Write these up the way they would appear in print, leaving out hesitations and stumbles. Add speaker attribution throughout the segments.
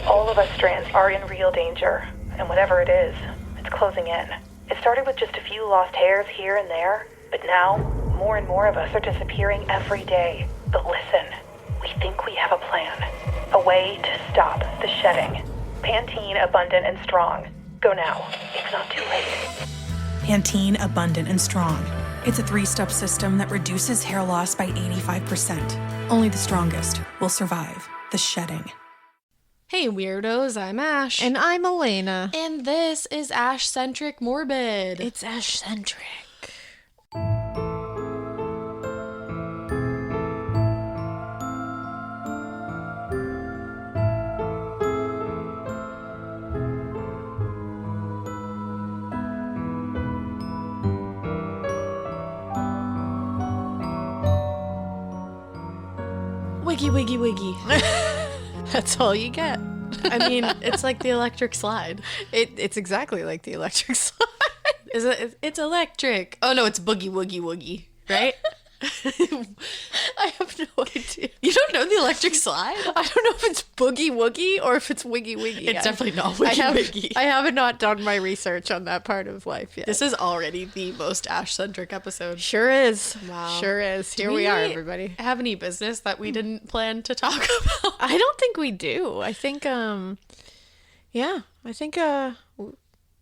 Speaker 1: All of us strands are in real danger, and whatever it is, it's closing in. It started with just a few lost hairs here and there, but now, more and more of us are disappearing every day. But listen, we think we have a plan. A way to stop the shedding. Pantene Abundant and Strong. Go now. It's not too late.
Speaker 2: Pantene Abundant and Strong. It's a 3-step system that reduces hair loss by 85%. Only the strongest will survive the shedding.
Speaker 3: Hey weirdos, I'm Ash.
Speaker 4: And I'm Alaina.
Speaker 3: And this is Ash-Centric Morbid.
Speaker 4: It's Ash-centric.
Speaker 3: Wiggy, wiggy, wiggy.
Speaker 4: That's all you get.
Speaker 3: I mean, it's like the electric slide.
Speaker 4: It's exactly like the electric slide.
Speaker 3: Is it? It's electric. Oh no, it's boogie, woogie, woogie, right?
Speaker 4: I have no idea.
Speaker 3: You don't know the electric slide?
Speaker 4: I don't know if it's boogie woogie or if it's wiggy wiggy.
Speaker 3: It's definitely not wiggy wiggy.
Speaker 4: I have not done my research on that part of life yet.
Speaker 3: This is already the most Ash-centric episode.
Speaker 4: Sure is.
Speaker 3: Wow.
Speaker 4: Sure is. Here we are, everybody.
Speaker 3: Have any business that we didn't plan to talk about?
Speaker 4: I don't think we do. I think,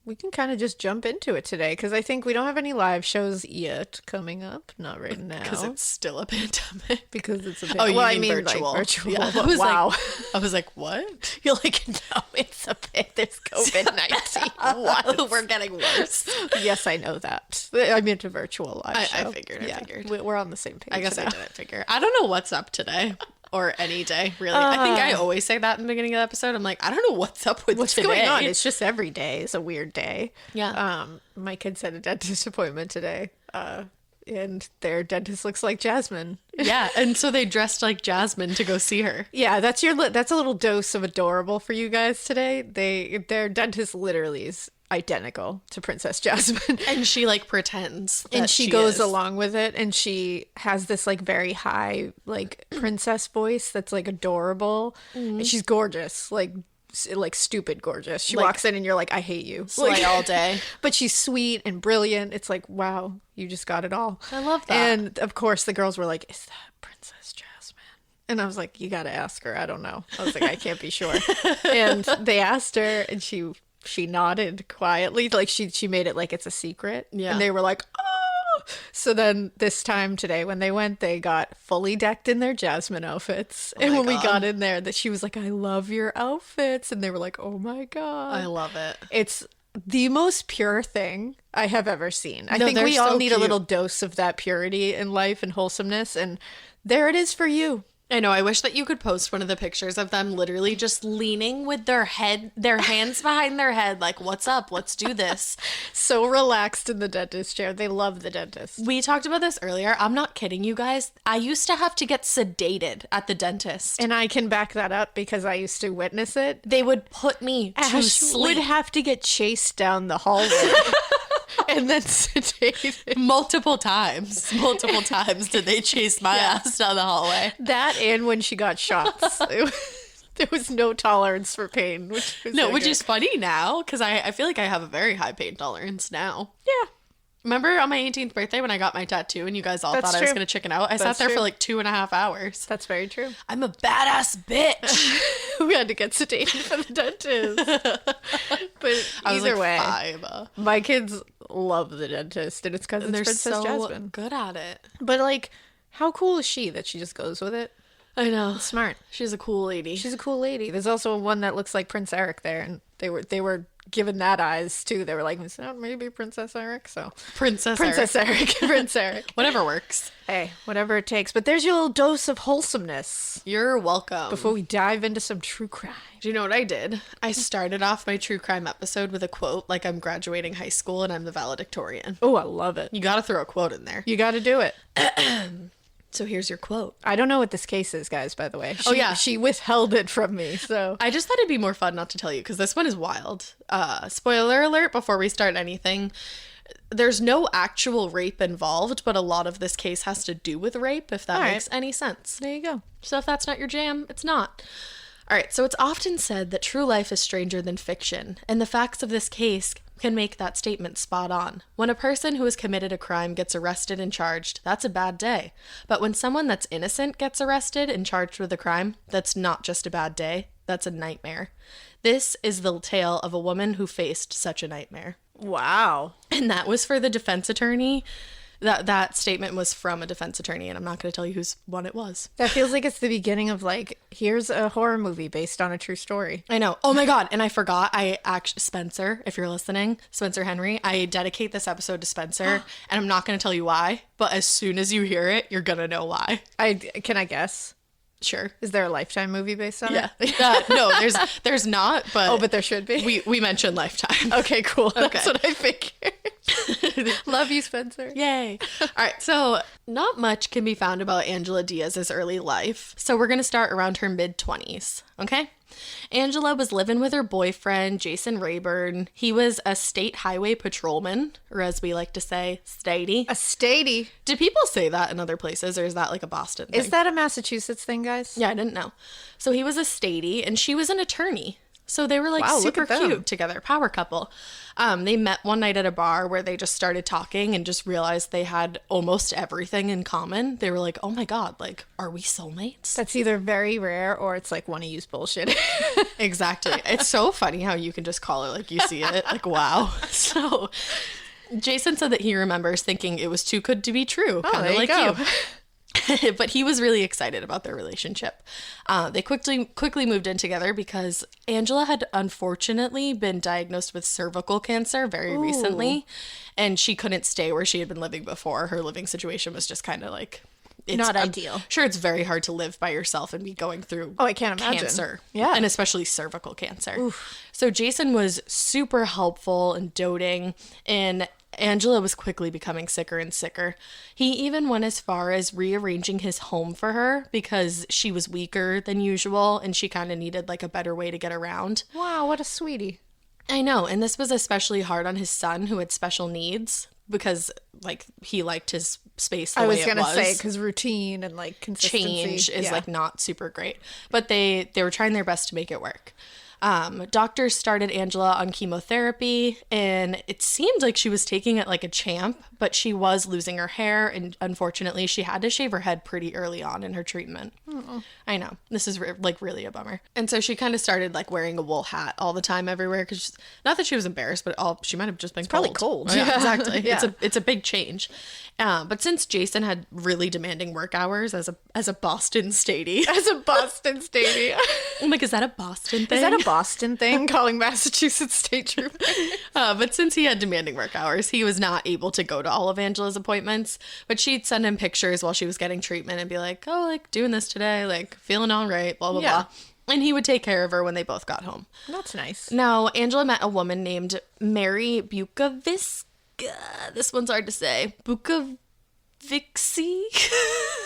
Speaker 4: we can kind of just jump into it today because I think we don't have any live shows yet coming up. Not right now.
Speaker 3: Because it's still a pandemic.
Speaker 4: Because it's a
Speaker 3: Oh, you
Speaker 4: well,
Speaker 3: mean
Speaker 4: I mean
Speaker 3: virtual.
Speaker 4: Like, virtual.
Speaker 3: Yeah,
Speaker 4: But wow.
Speaker 3: I was like, what?
Speaker 4: You're like, no, it's a bit. There's COVID-19. What?
Speaker 3: We're getting worse.
Speaker 4: Yes, I know that. I meant a virtual live show.
Speaker 3: I figured.
Speaker 4: We're on the same page.
Speaker 3: I guess
Speaker 4: now.
Speaker 3: I didn't figure. I don't know what's up today. Or any day, really. I think I always say that in the beginning of the episode. I'm like, I don't know what's up with
Speaker 4: What's
Speaker 3: today.
Speaker 4: going on? It's just every day is a weird day.
Speaker 3: Yeah.
Speaker 4: My kids had a dentist appointment today. And their dentist looks like Jasmine.
Speaker 3: Yeah, and so they dressed like Jasmine to go see her.
Speaker 4: Yeah, that's a little dose of adorable for you guys today. Their dentist literally is identical to Princess Jasmine.
Speaker 3: And she like pretends that
Speaker 4: And she goes
Speaker 3: is.
Speaker 4: along with it, and she has this like very high like princess voice that's like adorable. And she's gorgeous, like stupid gorgeous. She
Speaker 3: Like-
Speaker 4: walks in and you're like, I hate you.
Speaker 3: Slay all day.
Speaker 4: But she's sweet and brilliant. It's like, wow, you just got it all.
Speaker 3: I love that.
Speaker 4: And of course the girls were like, is that Princess Jasmine? And I was like, you got to ask her. I don't know. I was like, I can't be sure. And they asked her, and she nodded quietly, like she made it like it's a secret.
Speaker 3: Yeah.
Speaker 4: And they were like, oh. So then this time today when they went, they got fully decked in their Jasmine outfits. And
Speaker 3: my
Speaker 4: when we
Speaker 3: God.
Speaker 4: got in there, that she was like, I love your outfits. And they were like, oh my God.
Speaker 3: I love it.
Speaker 4: It's the most pure thing I have ever seen. I
Speaker 3: No,
Speaker 4: think
Speaker 3: they're
Speaker 4: we all
Speaker 3: so
Speaker 4: need
Speaker 3: cute.
Speaker 4: a little dose of that purity in life and wholesomeness. And there it is for you.
Speaker 3: I know. I wish that you could post one of the pictures of them literally just leaning with their hands behind their head, like, what's up? Let's do this.
Speaker 4: So relaxed in the dentist chair. They love the dentist.
Speaker 3: We talked about this earlier. I'm not kidding you guys. I used to have to get sedated at the dentist.
Speaker 4: And I can back that up because I used to witness it.
Speaker 3: They would put me to
Speaker 4: Ash
Speaker 3: sleep.
Speaker 4: would have to get chased down the hallway and then sedated.
Speaker 3: Multiple times did they chase my ass down the hallway.
Speaker 4: That and when she got shots. There was no tolerance for pain. Which
Speaker 3: is funny now because I feel like I have a very high pain tolerance now.
Speaker 4: Yeah.
Speaker 3: Remember on my 18th birthday when I got my tattoo and you guys all
Speaker 4: That's
Speaker 3: thought I was
Speaker 4: true.
Speaker 3: going to chicken out? I sat
Speaker 4: That's
Speaker 3: there for
Speaker 4: true.
Speaker 3: like 2.5 hours.
Speaker 4: That's very true.
Speaker 3: I'm a badass bitch.
Speaker 4: We had to get sedated for the dentist. But
Speaker 3: I was
Speaker 4: either
Speaker 3: like
Speaker 4: way,
Speaker 3: 5.
Speaker 4: my kids love the dentist, and it's because it's
Speaker 3: They're
Speaker 4: Princess
Speaker 3: so
Speaker 4: Jasmine.
Speaker 3: good at it.
Speaker 4: But like, how cool is she that she just goes with it?
Speaker 3: I know.
Speaker 4: Smart.
Speaker 3: She's a cool lady.
Speaker 4: She's a cool lady. There's also one that looks like Prince Eric there, and they were given that eyes too. They were like, oh, maybe Princess Eric. So
Speaker 3: Princess
Speaker 4: Eric, Prince Eric.
Speaker 3: Whatever works.
Speaker 4: Hey, whatever it takes. But there's your little dose of wholesomeness
Speaker 3: You're welcome.
Speaker 4: before we dive into some true crime.
Speaker 3: Do you know what I did? I started off my true crime episode with a quote like I'm graduating high school and I'm the valedictorian.
Speaker 4: Oh, I love it.
Speaker 3: You got to throw a quote in there.
Speaker 4: You got to do it.
Speaker 3: So here's your quote.
Speaker 4: I don't know what this case is, guys, by the way.
Speaker 3: yeah.
Speaker 4: She withheld it from me, so.
Speaker 3: I just thought it'd be more fun not to tell you because this one is wild. Spoiler alert before we start anything. There's no actual rape involved, but a lot of this case has to do with rape, if that
Speaker 4: All right.
Speaker 3: makes any sense.
Speaker 4: There you go.
Speaker 3: So if that's not your jam, it's not. All right, so it's often said that true life is stranger than fiction, and the facts of this case can make that statement spot on. When a person who has committed a crime gets arrested and charged, that's a bad day. But when someone that's innocent gets arrested and charged with a crime, that's not just a bad day, that's a nightmare. This is the tale of a woman who faced such a nightmare.
Speaker 4: Wow.
Speaker 3: And that was for the defense attorney. That statement was from a defense attorney, and I'm not going to tell you whose one it was.
Speaker 4: That feels like it's the beginning of like, here's a horror movie based on a true story.
Speaker 3: I know. Oh my God. And I forgot. Spencer, if you're listening, Spencer Henry, I dedicate this episode to Spencer, and I'm not going to tell you why, but as soon as you hear it, you're going to know why.
Speaker 4: Can I guess?
Speaker 3: Sure.
Speaker 4: Is there a Lifetime movie based on
Speaker 3: Yeah.
Speaker 4: it?
Speaker 3: No, there's not, but...
Speaker 4: Oh, but there should be?
Speaker 3: We mentioned Lifetime.
Speaker 4: Okay, cool.
Speaker 3: Okay.
Speaker 4: That's what I figured. Love you, Spencer.
Speaker 3: Yay. All right, so not much can be found about Angela Diaz's early life. So we're going to start around her mid-20s, okay? Angela was living with her boyfriend, Jason Rayburn. He was a state highway patrolman, or as we like to say, statey.
Speaker 4: A statey.
Speaker 3: Do people say that in other places, or is that like a Boston thing?
Speaker 4: Is that a Massachusetts thing, guys?
Speaker 3: Yeah, I didn't know. So he was a statey, and she was an attorney. So they were like
Speaker 4: Wow, look
Speaker 3: super
Speaker 4: at them.
Speaker 3: cute together, power couple. They met one night at a bar where they just started talking and just realized they had almost everything in common. They were like, oh my God, like, are we soulmates?
Speaker 4: That's either very rare or it's like one of you's bullshit.
Speaker 3: Exactly. It's so funny how you can just call it like you see it. Like, wow. So Jason said that he remembers thinking it was too good to be true. Kind of like you. But he was really excited about their relationship. They quickly moved in together because Angela had unfortunately been diagnosed with cervical cancer very recently, and she couldn't stay where she had been living before. Her living situation was just kind of like...
Speaker 4: Not ideal.
Speaker 3: Sure, it's very hard to live by yourself and be going through
Speaker 4: I can't imagine.
Speaker 3: cancer.
Speaker 4: Yeah.
Speaker 3: And especially cervical cancer. So Jason was super helpful and doting, and Angela was quickly becoming sicker and sicker. He even went as far as rearranging his home for her because she was weaker than usual and she kind of needed like a better way to get around.
Speaker 4: Wow, what a sweetie.
Speaker 3: I know, and this was especially hard on his son who had special needs because like he liked his space the way it was.
Speaker 4: I was going to say, because routine and like consistency.
Speaker 3: Change is like not super great, but they were trying their best to make it work. Doctors started Angela on chemotherapy, and it seemed like she was taking it like a champ, but she was losing her hair, and unfortunately she had to shave her head pretty early on in her treatment. I know, this is like really a bummer. And so she kind of started like wearing a wool hat all the time everywhere, because not that she was embarrassed, but she might have just been
Speaker 4: probably cold.
Speaker 3: Yeah, exactly.
Speaker 4: Yeah.
Speaker 3: It's a big change. But since Jason had really demanding work hours as a Boston statey,
Speaker 4: I'm
Speaker 3: like, is that a Boston thing?
Speaker 4: Is that a Boston thing, calling Massachusetts state troopers?
Speaker 3: But since he had demanding work hours, he was not able to go to all of Angela's appointments. But she'd send him pictures while she was getting treatment and be like, oh, like doing this today, like feeling all right, blah, blah, blah. And he would take care of her when they both got home.
Speaker 4: That's nice.
Speaker 3: Now, Angela met a woman named Mary Bukovic. This one's hard to say. Bukovici?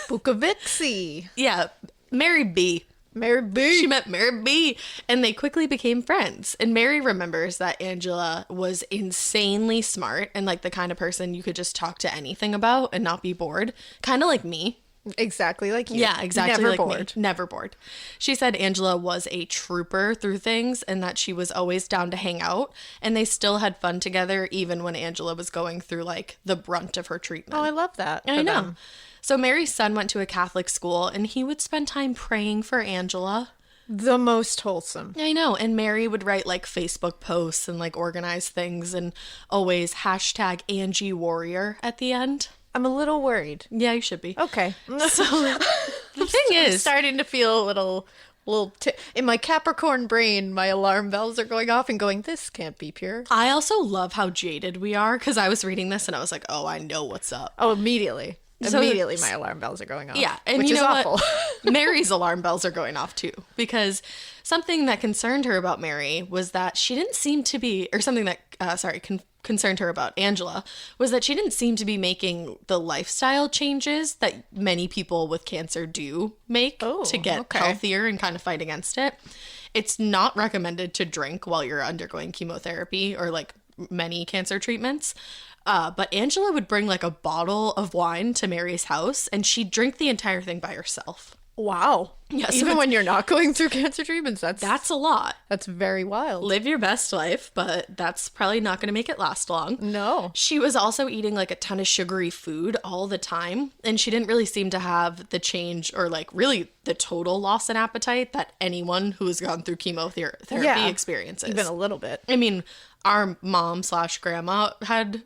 Speaker 4: Bukovici.
Speaker 3: Yeah, Mary B.
Speaker 4: Mary B.
Speaker 3: She met Mary B. And they quickly became friends. And Mary remembers that Angela was insanely smart and like the kind of person you could just talk to anything about and not be bored. Kind of like me.
Speaker 4: Exactly like you.
Speaker 3: Yeah, exactly
Speaker 4: Never
Speaker 3: like
Speaker 4: bored.
Speaker 3: me. Never bored. She said Angela was a trooper through things and that she was always down to hang out. And they still had fun together even when Angela was going through like the brunt of her treatment.
Speaker 4: Oh, I love that.
Speaker 3: I
Speaker 4: for
Speaker 3: know.
Speaker 4: them.
Speaker 3: So Mary's son went to a Catholic school and he would spend time praying for Angela.
Speaker 4: The most wholesome.
Speaker 3: I know. And Mary would write like Facebook posts and like organize things and always hashtag Angie Warrior at the end.
Speaker 4: I'm a little worried.
Speaker 3: Yeah, you should be.
Speaker 4: Okay.
Speaker 3: So the thing
Speaker 4: I'm
Speaker 3: is,
Speaker 4: starting to feel a little in my Capricorn brain, my alarm bells are going off and going, this can't be pure.
Speaker 3: I also love how jaded we are because I was reading this and I was like, oh, I know what's up.
Speaker 4: Oh, immediately.
Speaker 3: So
Speaker 4: Immediately my alarm bells are going off.
Speaker 3: Yeah, and
Speaker 4: which
Speaker 3: you
Speaker 4: is
Speaker 3: know
Speaker 4: awful.
Speaker 3: what? Mary's alarm bells are going off too, because something that concerned her about Mary was that she didn't seem to be, or something that, concerned her about Angela, was that she didn't seem to be making the lifestyle changes that many people with cancer do make to get healthier and kind of fight against it. It's not recommended to drink while you're undergoing chemotherapy or like many cancer treatments. But Angela would bring like a bottle of wine to Mary's house and she'd drink the entire thing by herself.
Speaker 4: Wow.
Speaker 3: Yeah, so
Speaker 4: Even when you're not going through cancer treatments,
Speaker 3: that's a lot.
Speaker 4: That's very wild.
Speaker 3: Live your best life, but that's probably not going to make it last long.
Speaker 4: No.
Speaker 3: She was also eating like a ton of sugary food all the time, and she didn't really seem to have the change or like really the total loss in appetite that anyone who has gone through chemotherapy experiences.
Speaker 4: Even a little bit.
Speaker 3: I mean, our mom/grandma had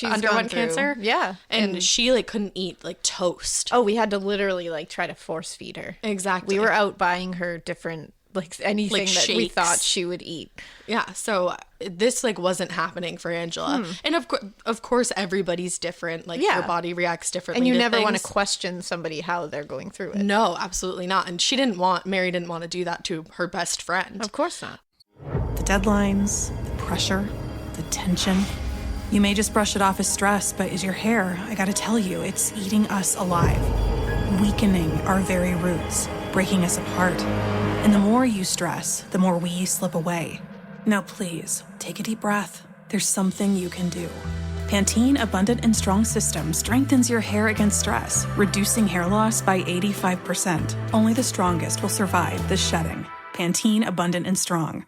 Speaker 3: underwent cancer.
Speaker 4: Yeah.
Speaker 3: And she like couldn't eat like toast.
Speaker 4: Oh, we had to literally like try to force feed her.
Speaker 3: Exactly.
Speaker 4: We were out buying her different like anything
Speaker 3: Like
Speaker 4: that we
Speaker 3: shakes.
Speaker 4: thought she would eat.
Speaker 3: Yeah, so this like wasn't happening for Angela. And of course everybody's different. Like your body reacts differently.
Speaker 4: And you
Speaker 3: to
Speaker 4: never want to
Speaker 3: things.
Speaker 4: question somebody how they're going through it.
Speaker 3: No, absolutely not. And Mary didn't want to do that to her best friend.
Speaker 4: Of course not.
Speaker 2: The deadlines, the pressure, the tension. You may just brush it off as stress, but is your hair, I gotta tell you, it's eating us alive. Weakening our very roots, breaking us apart. And the more you stress, the more we slip away. Now please, take a deep breath. There's something you can do. Pantene Abundant and Strong System strengthens your hair against stress, reducing hair loss by 85%. Only the strongest will survive the shedding. Pantene Abundant and Strong.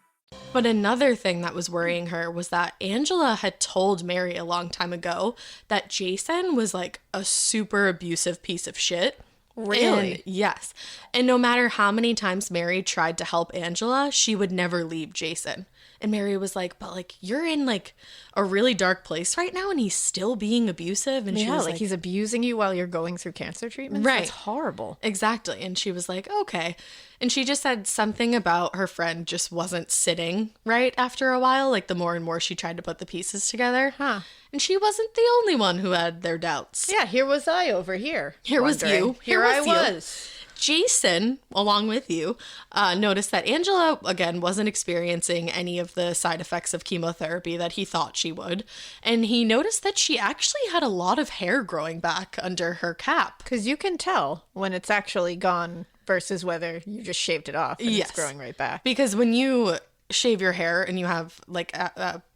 Speaker 3: But another thing that was worrying her was that Angela had told Mary a long time ago that Jason was like a super abusive piece of shit.
Speaker 4: Really?
Speaker 3: And, yes. And no matter how many times Mary tried to help Angela, she would never leave Jason. And Mary was like, but like, you're in like a really dark place right now and he's still being abusive. And she was like,
Speaker 4: he's abusing you while you're going through cancer treatment.
Speaker 3: Right.
Speaker 4: That's horrible.
Speaker 3: Exactly. And she was like, okay. And she just said something about her friend just wasn't sitting right after a while. Like the more and more she tried to put the pieces together.
Speaker 4: Huh.
Speaker 3: And she wasn't the only one who had their doubts.
Speaker 4: Yeah, here was I over here.
Speaker 3: Here was
Speaker 4: wondering.
Speaker 3: you.
Speaker 4: Here I
Speaker 3: you.
Speaker 4: was.
Speaker 3: Jason, along with you, noticed that Angela, again, wasn't experiencing any of the side effects of chemotherapy that he thought she would. And he noticed that she actually had a lot of hair growing back under her cap.
Speaker 4: Because you can tell when it's actually gone versus whether you just shaved it off and
Speaker 3: Yes.
Speaker 4: it's growing right back.
Speaker 3: Because when you shave your hair and you have, like,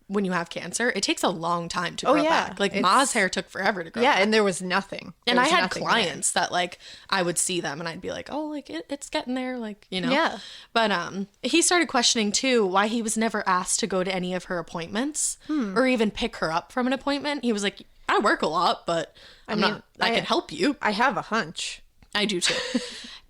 Speaker 3: when you have cancer, it takes a long time to grow back. Like, Ma's hair took forever to grow back.
Speaker 4: And there was nothing.
Speaker 3: And
Speaker 4: There
Speaker 3: I
Speaker 4: was
Speaker 3: had
Speaker 4: nothing
Speaker 3: clients that, like, I would see them and I'd be like, oh, like, it's getting there, like, you know?
Speaker 4: Yeah.
Speaker 3: But he started questioning, too, why he was never asked to go to any of her appointments or even pick her up from an appointment. He was like, I work a lot, but I can help you.
Speaker 4: I have a hunch.
Speaker 3: I do, too.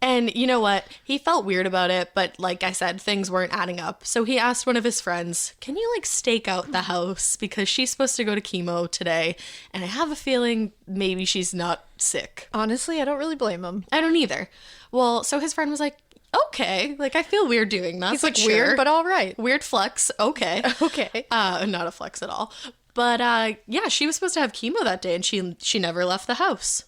Speaker 3: And you know what? He felt weird about it, but like I said, things weren't adding up. So he asked one of his friends, can you like stake out the house? Because she's supposed to go to chemo today. And I have a feeling maybe she's not sick.
Speaker 4: Honestly, I don't really blame him.
Speaker 3: I don't either. Well, so his friend was like, okay, like I feel weird doing that.
Speaker 4: He's
Speaker 3: but
Speaker 4: like,
Speaker 3: sure.
Speaker 4: weird, but all right.
Speaker 3: Weird flex. Okay.
Speaker 4: Okay.
Speaker 3: Not a flex at all. But yeah, she was supposed to have chemo that day and she never left the house.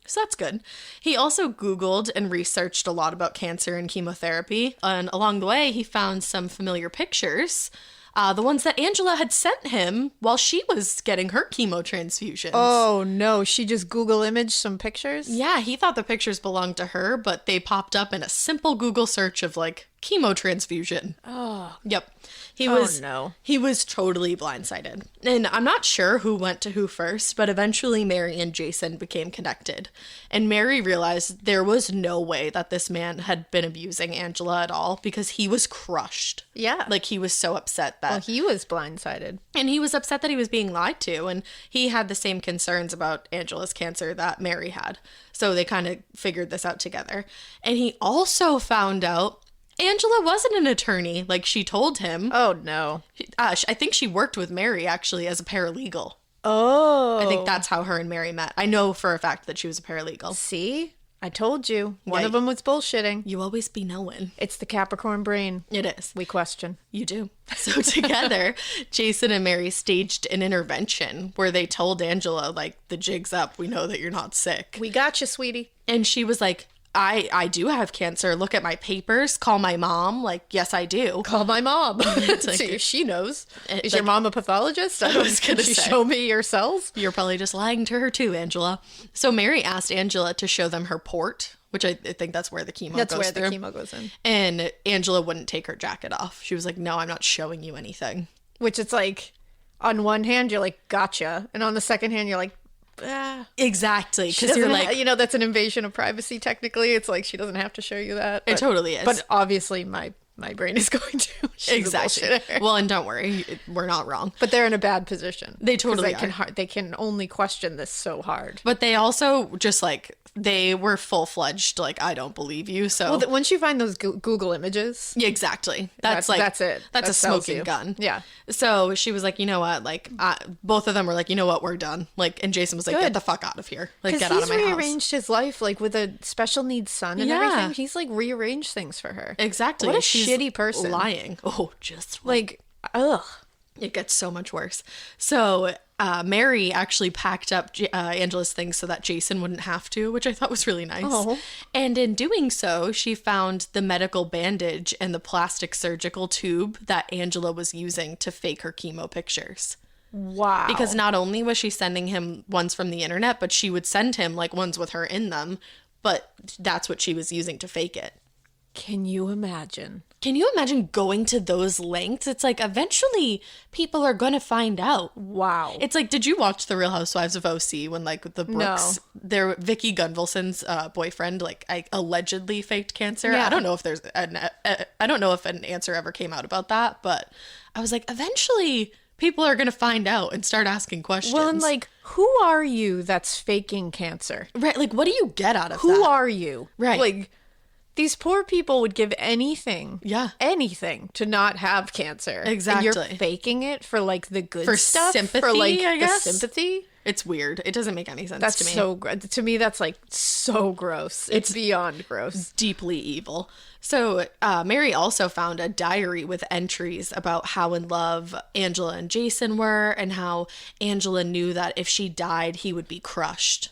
Speaker 3: So that's good. He also Googled and researched a lot about cancer and chemotherapy. And along the way, he found some familiar pictures. The ones that Angela had sent him while she was getting her chemo transfusions.
Speaker 4: Oh, no. She just Google imaged some pictures?
Speaker 3: Yeah, he thought the pictures belonged to her, but they popped up in a simple Google search of like chemo transfusion.
Speaker 4: Oh.
Speaker 3: Yep. He
Speaker 4: Oh,
Speaker 3: was
Speaker 4: no.
Speaker 3: He was totally blindsided. And I'm not sure who went to who first, but eventually Mary and Jason became connected. And Mary realized there was no way that this man had been abusing Angela at all because he was crushed.
Speaker 4: Yeah.
Speaker 3: Like he was so upset that
Speaker 4: Well, he was blindsided.
Speaker 3: and he was upset that he was being lied to, and he had the same concerns about Angela's cancer that Mary had. So they kind of figured this out together. And he also found out Angela wasn't an attorney like she told him.
Speaker 4: Oh, no.
Speaker 3: I think she worked with Mary actually as a paralegal.
Speaker 4: Oh.
Speaker 3: I think that's how her and Mary met. I know for a fact that she was a paralegal.
Speaker 4: See? I told you. One
Speaker 3: Yeah.
Speaker 4: of them was bullshitting.
Speaker 3: You always be knowing.
Speaker 4: It's the Capricorn brain.
Speaker 3: It is.
Speaker 4: We question.
Speaker 3: You do. So together, Jason and Mary staged an intervention where they told Angela, like, the jig's up. We know that you're not sick.
Speaker 4: We got you, sweetie.
Speaker 3: And she was like, I do have cancer. Look at my papers. Call my mom. Like, yes, I do.
Speaker 4: Call my mom.
Speaker 3: It's like-
Speaker 4: See, she knows. Is
Speaker 3: like-
Speaker 4: your mom a pathologist? I
Speaker 3: was gonna
Speaker 4: Can you
Speaker 3: say.
Speaker 4: show me your cells?
Speaker 3: You're probably just lying to her too, Angela. So Mary asked Angela to show them her port, which I think that's where the chemo
Speaker 4: That's
Speaker 3: goes
Speaker 4: where
Speaker 3: through.
Speaker 4: the chemo goes in.
Speaker 3: And Angela wouldn't take her jacket off. She was like, no, I'm not showing you anything.
Speaker 4: Which it's like, on one hand, you're like, gotcha. And on the second hand, you're like,
Speaker 3: Exactly.
Speaker 4: She
Speaker 3: Because you're
Speaker 4: doesn't
Speaker 3: like,
Speaker 4: you know, that's an invasion of privacy, technically. It's like, she doesn't have to show you that.
Speaker 3: it totally is.
Speaker 4: But obviously, my brain is going to. She's
Speaker 3: exactly.
Speaker 4: a bullshitter.
Speaker 3: Well, and don't worry, we're not wrong.
Speaker 4: But they're in a bad position.
Speaker 3: They totally
Speaker 4: they can only question this so hard.
Speaker 3: But they also just like, they were full-fledged, like, I don't believe you, so...
Speaker 4: Well, once you find those Google images...
Speaker 3: Yeah, exactly. That's like...
Speaker 4: That's it.
Speaker 3: That's a smoking gun.
Speaker 4: Yeah.
Speaker 3: So she was like, you know what, like, both of them were like, you know what, we're done. Like, and Jason was like, get the fuck out of here. Like, get out of my house.
Speaker 4: Because he's rearranged his life, like, with a special needs son and everything. He's, like, rearranged things for her.
Speaker 3: Exactly.
Speaker 4: What a
Speaker 3: She's
Speaker 4: shitty person.
Speaker 3: lying. Oh, just...
Speaker 4: Like, ugh.
Speaker 3: It gets so much worse. So Mary actually packed up Angela's things so that Jason wouldn't have to, which I thought was really nice.
Speaker 4: Oh.
Speaker 3: And in doing so, she found the medical bandage and the plastic surgical tube that Angela was using to fake her chemo pictures.
Speaker 4: Wow.
Speaker 3: Because not only was she sending him ones from the internet, but she would send him like ones with her in them. But that's what she was using to fake it.
Speaker 4: Can you imagine?
Speaker 3: Can you imagine going to those lengths? It's like, eventually people are going to find out.
Speaker 4: Wow.
Speaker 3: It's like, did you watch The Real Housewives of OC when like the Brooks, Vicky Gunvalson's boyfriend, like allegedly faked cancer?
Speaker 4: Yeah.
Speaker 3: I don't know if I don't know if an answer ever came out about that, but I was like, eventually people are going to find out and start asking questions.
Speaker 4: Well, and like, who are you that's faking cancer?
Speaker 3: Right. Like, what do you get out of that?
Speaker 4: Who are you?
Speaker 3: Right.
Speaker 4: Like, these poor people would give anything, anything to not have cancer.
Speaker 3: Exactly.
Speaker 4: And you're faking it for like the good
Speaker 3: For
Speaker 4: stuff.
Speaker 3: sympathy,
Speaker 4: for like
Speaker 3: I guess?
Speaker 4: the sympathy.
Speaker 3: It's weird. It doesn't make any sense
Speaker 4: That's
Speaker 3: to me.
Speaker 4: so to me. That's like so gross. It's beyond gross.
Speaker 3: Deeply evil. So Mary also found a diary with entries about how in love Angela and Jason were, and how Angela knew that if she died, he would be crushed.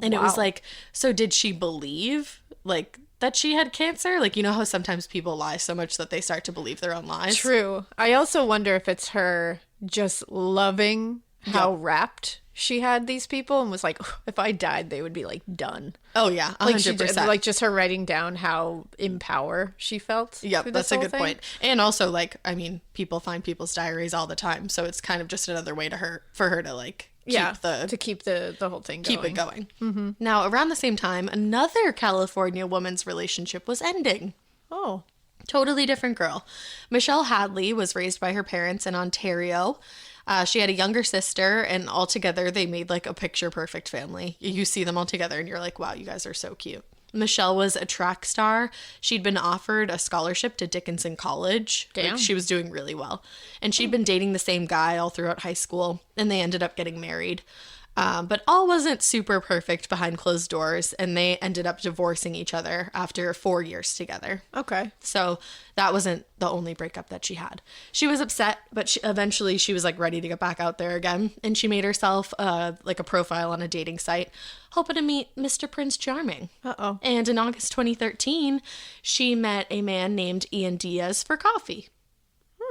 Speaker 3: And it was like, so did she believe like that she had cancer? Like, you know how sometimes people lie so much that they start to believe their own lies?
Speaker 4: True. I also wonder if it's her just loving how wrapped she had these people and was like, if I died, they would be like done.
Speaker 3: Oh yeah, 100%.
Speaker 4: Like just her writing down how in power she felt.
Speaker 3: Yep, that's a good point. And also, like, I mean, people find people's diaries all the time, so it's kind of just another way for her to like keep
Speaker 4: the whole thing going.
Speaker 3: Keep it going. Mm-hmm. Now, around the same time, another California woman's relationship was ending.
Speaker 4: Oh.
Speaker 3: Totally different girl. Michelle Hadley was raised by her parents in Ontario. She had a younger sister, and altogether they made like a picture-perfect family. You see them all together, and you're like, wow, you guys are so cute. Michelle was a track star. She'd been offered a scholarship to Dickinson College.
Speaker 4: Damn.
Speaker 3: Like, she was doing really well. And she'd been dating the same guy all throughout high school, and they ended up getting married. But all wasn't super perfect behind closed doors, and they ended up divorcing each other after 4 years together.
Speaker 4: Okay.
Speaker 3: So that wasn't the only breakup that she had. She was upset, but eventually she was like ready to get back out there again, and she made herself like a profile on a dating site, hoping to meet Mr. Prince Charming.
Speaker 4: Uh-oh.
Speaker 3: And in August 2013, she met a man named Ian Diaz for coffee.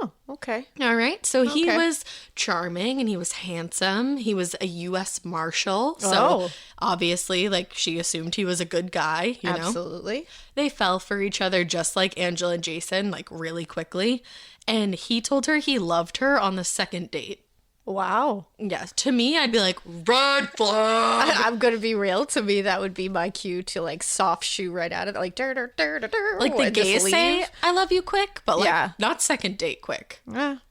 Speaker 4: Oh, okay.
Speaker 3: All right. So he was charming and he was handsome. He was a U.S. Marshal. So obviously, like, she assumed he was a good guy, you know?
Speaker 4: Absolutely.
Speaker 3: They fell for each other just like Angela and Jason, like, really quickly. And he told her he loved her on the second date.
Speaker 4: Wow.
Speaker 3: Yes. To me, I'd be like, red flag.
Speaker 4: I'm going to be real. To me, that would be my cue to like soft shoe right out of it. Like,
Speaker 3: like the gays say, I love you quick, but like not second date quick. Not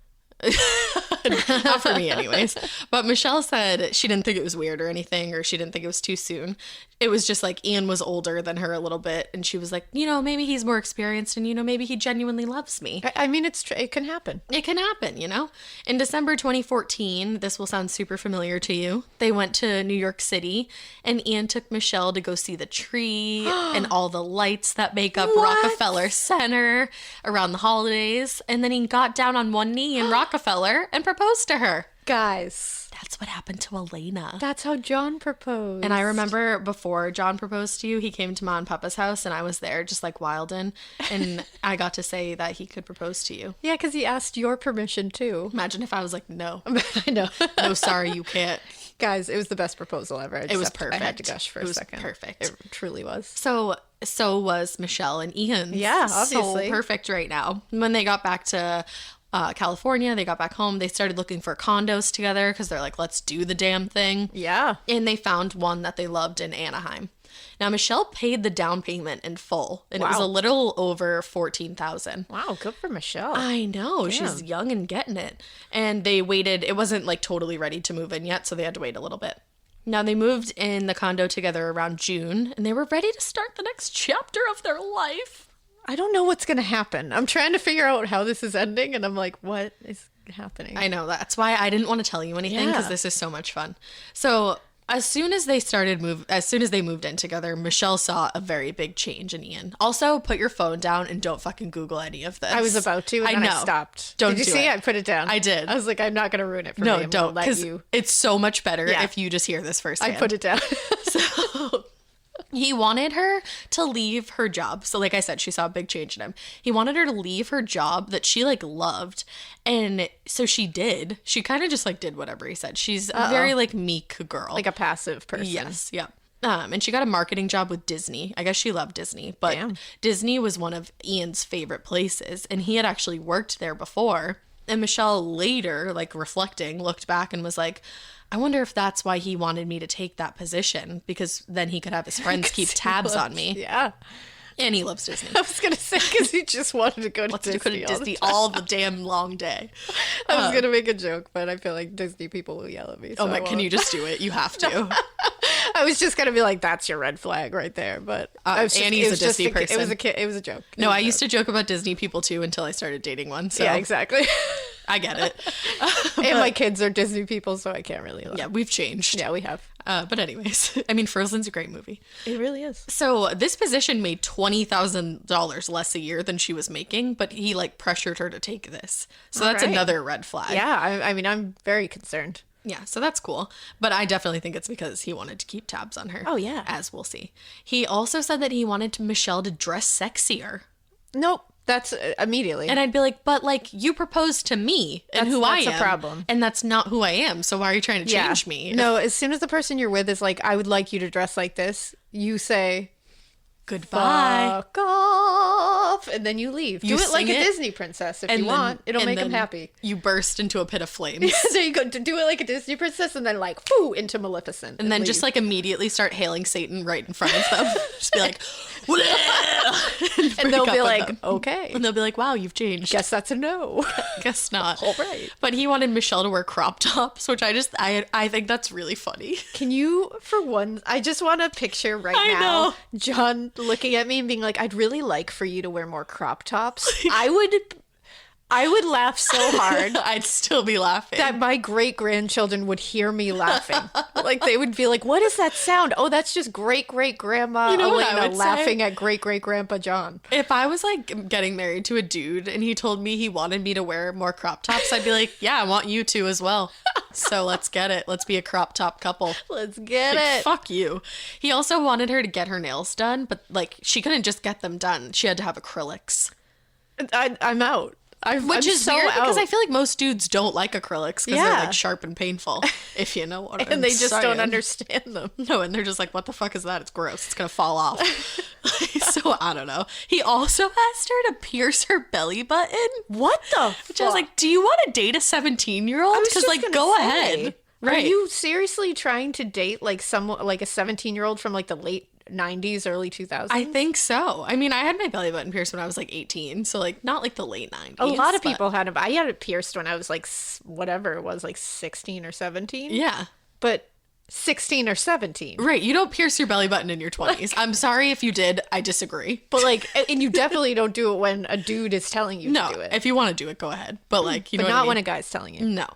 Speaker 3: for me anyways. But Michelle said she didn't think it was weird or anything, or she didn't think it was too soon. It was just like Ian was older than her a little bit, and she was like, you know, maybe he's more experienced, and you know, maybe he genuinely loves me.
Speaker 4: I mean, it can happen.
Speaker 3: It can happen, you know? In December 2014, this will sound super familiar to you, they went to New York City, and Ian took Michelle to go see the tree and all the lights that make up Rockefeller Center around the holidays, and then he got down on one knee in Rockefeller and proposed to her.
Speaker 4: Guys,
Speaker 3: that's what happened to Alaina.
Speaker 4: That's how John proposed.
Speaker 3: And I remember before John proposed to you, he came to Ma and Papa's house, and I was there just like wildin', and I got to say that he could propose to you.
Speaker 4: Yeah, because he asked your permission too.
Speaker 3: Imagine if I was like, no.
Speaker 4: I know.
Speaker 3: No, sorry, you can't.
Speaker 4: Guys, it was the best proposal ever.
Speaker 3: It was perfect.
Speaker 4: I had to gush for a second.
Speaker 3: It was perfect.
Speaker 4: It truly was.
Speaker 3: So was Michelle and Ian.
Speaker 4: Yeah, obviously.
Speaker 3: So perfect right now. When they got back to California. They got back home. They started looking for condos together because they're like, let's do the damn thing.
Speaker 4: Yeah.
Speaker 3: And they found one that they loved in Anaheim. Now, Michelle paid the down payment in full, and it was a little over $14,000.
Speaker 4: Wow, good for Michelle.
Speaker 3: I know.
Speaker 4: Damn.
Speaker 3: She's young and getting it. And they waited. It wasn't like totally ready to move in yet, so they had to wait a little bit. Now, they moved in the condo together around June, and they were ready to start the next chapter of their life.
Speaker 4: I don't know what's going to happen. I'm trying to figure out how this is ending, and I'm like, what is happening?
Speaker 3: I know. That's why I didn't want to tell you anything, because this is so much fun. So as soon as they moved in together, Michelle saw a very big change in Ian. Also, put your phone down and don't fucking Google any of this.
Speaker 4: I was about to, and then I stopped.
Speaker 3: Don't
Speaker 4: Did you
Speaker 3: do
Speaker 4: see?
Speaker 3: it.
Speaker 4: I put it down.
Speaker 3: I did.
Speaker 4: I was like, I'm not going to ruin it for
Speaker 3: No,
Speaker 4: me. I'm
Speaker 3: don't.
Speaker 4: gonna let you.
Speaker 3: It's so much better if you just hear this firsthand.
Speaker 4: I put it down.
Speaker 3: So he wanted her to leave her job. So like I said, she saw a big change in him. He wanted her to leave her job that she like loved. And so she did. She kind of just like did whatever he said. She's a very like meek girl.
Speaker 4: Like a passive person.
Speaker 3: Yes. Yeah. And she got a marketing job with Disney. I guess she loved Disney, but Disney was one of Ian's favorite places. And he had actually worked there before. And Michelle later, like reflecting, looked back and was like, I wonder if that's why he wanted me to take that position, because then he could have his friends keep tabs on me.
Speaker 4: Yeah.
Speaker 3: And he loves Disney.
Speaker 4: I was going to say, because he just wanted to go to Disney,
Speaker 3: all the damn long day.
Speaker 4: I was going to make a joke, but I feel like Disney people will yell at me. So
Speaker 3: oh my, can you just do it? You have to.
Speaker 4: I was just going to be like, that's your red flag right there. But
Speaker 3: Annie's a Disney person.
Speaker 4: It was a joke.
Speaker 3: No, I used to joke about Disney people too until I started dating one. So
Speaker 4: yeah, exactly.
Speaker 3: I get it.
Speaker 4: And my kids are Disney people, so I can't really laugh.
Speaker 3: Yeah, we've changed.
Speaker 4: Yeah, we have.
Speaker 3: But anyways, I mean, Frozen's a great movie.
Speaker 4: It really is.
Speaker 3: So this position made $20,000 less a year than she was making, but he like pressured her to take this. So that's another red flag.
Speaker 4: Yeah, I mean, I'm very concerned.
Speaker 3: Yeah, so that's cool. But I definitely think it's because he wanted to keep tabs on her.
Speaker 4: Oh, yeah.
Speaker 3: As we'll see. He also said that he wanted Michelle to dress sexier.
Speaker 4: Nope. That's immediately.
Speaker 3: And I'd be like, but like you proposed to me and who I am.
Speaker 4: That's a problem.
Speaker 3: And that's not who I am. So why are you trying to change me?
Speaker 4: No, as soon as the person you're with is like, I would like you to dress like this, you say,
Speaker 3: goodbye.
Speaker 4: Fuck off. And then you leave.
Speaker 3: You
Speaker 4: do it like a
Speaker 3: sing it,
Speaker 4: Disney princess if you want. It'll make them happy.
Speaker 3: You burst into a pit of flames.
Speaker 4: There you go. Do it like a Disney princess and then like, foo, into Maleficent.
Speaker 3: And then leave. Just like immediately start hailing Satan right in front of them. Just be like,
Speaker 4: and they'll be like, okay.
Speaker 3: And they'll be like, wow, you've changed.
Speaker 4: Guess that's a no.
Speaker 3: Guess not.
Speaker 4: All right.
Speaker 3: But he wanted Michelle to wear crop tops, which I think that's really funny.
Speaker 4: Can you, for one, I just want to picture now John looking at me and being like, I'd really like for you to wear more crop tops. I would laugh so hard.
Speaker 3: I'd still be laughing.
Speaker 4: That my great-grandchildren would hear me laughing. Like, they would be like, what is that sound? Oh, that's just great-great-grandma Alaina laughing at great-great-grandpa John.
Speaker 3: If I was, like, getting married to a dude and he told me he wanted me to wear more crop tops, I'd be like, yeah, I want you to as well. So let's get it. Let's be a crop top couple.
Speaker 4: Let's get
Speaker 3: like,
Speaker 4: it.
Speaker 3: Fuck you. He also wanted her to get her nails done, but, like, she couldn't just get them done. She had to have acrylics.
Speaker 4: I'm out.
Speaker 3: Which is so weird because I feel like most dudes don't like acrylics because they're like sharp and painful, if you know what I'm saying.
Speaker 4: And they just don't understand them.
Speaker 3: No, and they're just like, what the fuck is that? It's gross. It's going to fall off. So I don't know. He also asked her to pierce her belly button.
Speaker 4: What the fuck?
Speaker 3: Which I was like, do you want to date a 17-year-old? Because like, go ahead.
Speaker 4: Right. Are you seriously trying to date like someone like a 17-year-old from like the late 90s, early 2000s?
Speaker 3: I think so. I mean, I had my belly button pierced when I was like 18, so like not like the late 90s.
Speaker 4: A lot of people had it. I had it pierced when I was like whatever it was, like 16 or 17.
Speaker 3: Yeah.
Speaker 4: But 16 or 17.
Speaker 3: Right. You don't pierce your belly button in your 20s. I'm sorry if you did. I disagree.
Speaker 4: But like, and you definitely don't do it when a dude is telling you to do it.
Speaker 3: If you want to do it, go ahead. But like, you know,
Speaker 4: not when a guy's telling you.
Speaker 3: No.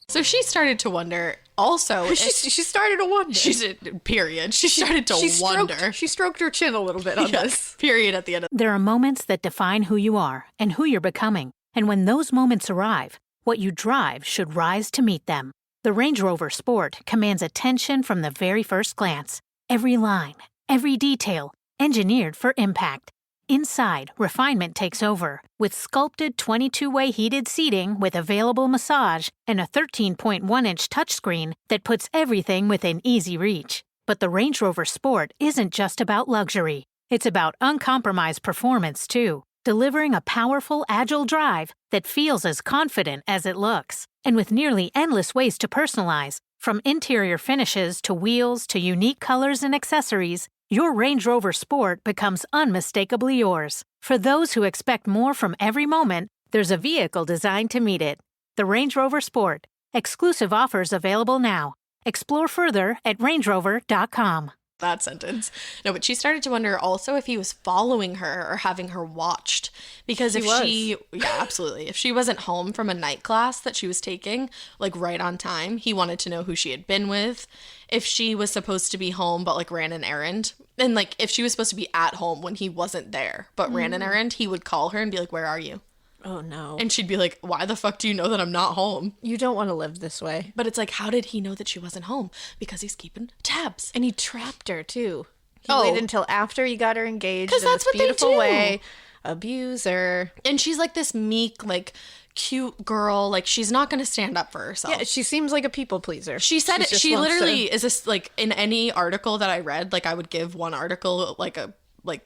Speaker 3: So she started to wonder also.
Speaker 4: She started to wonder.
Speaker 3: She started to wonder.
Speaker 4: She stroked her chin a little bit on this.
Speaker 3: Period at the end of
Speaker 5: There are moments that define who you are and who you're becoming. And when those moments arrive, what you drive should rise to meet them. The Range Rover Sport commands attention from the very first glance. Every line, every detail, engineered for impact. Inside, refinement takes over with sculpted 22-way heated seating with available massage and a 13.1-inch touchscreen that puts everything within easy reach. But the Range Rover Sport isn't just about luxury. It's about uncompromised performance, too. delivering a powerful, agile drive that feels as confident as it looks. And with nearly endless ways to personalize, from interior finishes to wheels to unique colors and accessories, your Range Rover Sport becomes unmistakably yours. For those who expect more from every moment, there's a vehicle designed to meet it. The Range Rover Sport. Exclusive offers available now. Explore further at rangerover.com.
Speaker 3: That sentence. No, but she started to wonder also if he was following her or having her watched. Because yeah, absolutely. If she wasn't home from a night class that she was taking, like right on time, he wanted to know who she had been with. If she was supposed to be home but like ran an errand. And like if she was supposed to be at home when he wasn't there but ran an errand, he would call her and be like, "Where are you?"
Speaker 4: Oh, no.
Speaker 3: And she'd be like, "Why the fuck do you know that I'm not home?"
Speaker 4: You don't want to live this way.
Speaker 3: But it's like, how did he know that she wasn't home? Because he's keeping tabs.
Speaker 4: And he trapped her, too. He waited until after he got her engaged in
Speaker 3: that's
Speaker 4: this
Speaker 3: what
Speaker 4: beautiful
Speaker 3: they do.
Speaker 4: way. Abuse her.
Speaker 3: And she's like this meek, like, cute girl. Like, she's not going to stand up for herself.
Speaker 4: Yeah, she seems like a people pleaser.
Speaker 3: She said it. She literally is this, like, in any article that I read, like, I would give one article, like, a, like,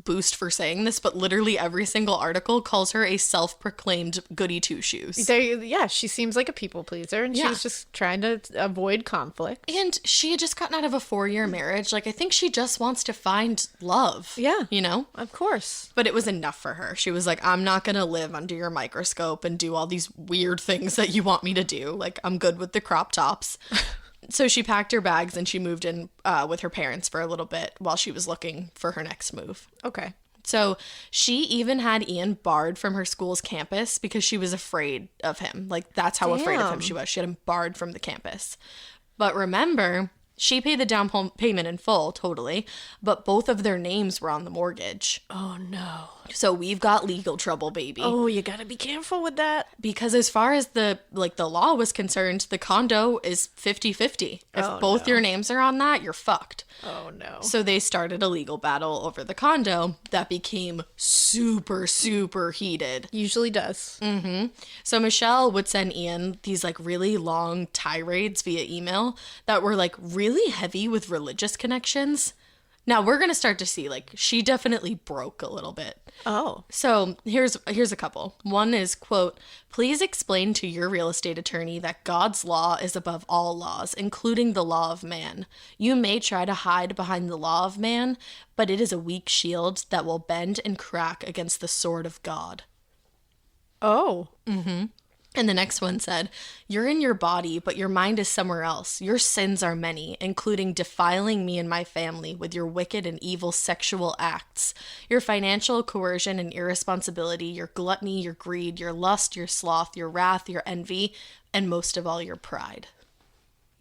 Speaker 3: boost for saying this, but literally every single article calls her a self-proclaimed goody two-shoes.
Speaker 4: Yeah, she seems like a people pleaser, and she
Speaker 3: Yeah.
Speaker 4: was just trying to avoid conflict.
Speaker 3: And she had just gotten out of a 4-year marriage. Like, I think she just wants to find love.
Speaker 4: Yeah.
Speaker 3: You know?
Speaker 4: Of course.
Speaker 3: But it was enough for her. She was like, "I'm not going to live under your microscope and do all these weird things that you want me to do. Like, I'm good with the crop tops." So she packed her bags and she moved in with her parents for a little bit while she was looking for her next move.
Speaker 4: Okay.
Speaker 3: So she even had Ian barred from her school's campus because she was afraid of him. Like, that's how afraid of him she was. She had him barred from the campus. But remember, she paid the down payment in full, totally, but both of their names were on the mortgage.
Speaker 4: Oh, no.
Speaker 3: So we've got legal trouble, baby.
Speaker 4: Oh, you gotta be careful with that.
Speaker 3: Because as far as the law was concerned, the condo is 50-50. If both your names are on that, you're fucked.
Speaker 4: Oh, no.
Speaker 3: So they started a legal battle over the condo that became super, super heated.
Speaker 4: Usually does.
Speaker 3: So Michelle would send Ian these like really long tirades via email that were like really heavy with religious connections. Now we're going to start to see like she definitely broke a little bit.
Speaker 4: Oh.
Speaker 3: So here's a couple. One is, quote, "Please explain to your real estate attorney that God's law is above all laws, including the law of man. You may try to hide behind the law of man, but it is a weak shield that will bend and crack against the sword of God."
Speaker 4: Oh.
Speaker 3: And the next one said, "You're in your body, but your mind is somewhere else. Your sins are many, including defiling me and my family with your wicked and evil sexual acts, your financial coercion and irresponsibility, your gluttony, your greed, your lust, your sloth, your wrath, your envy, and most of all, your pride."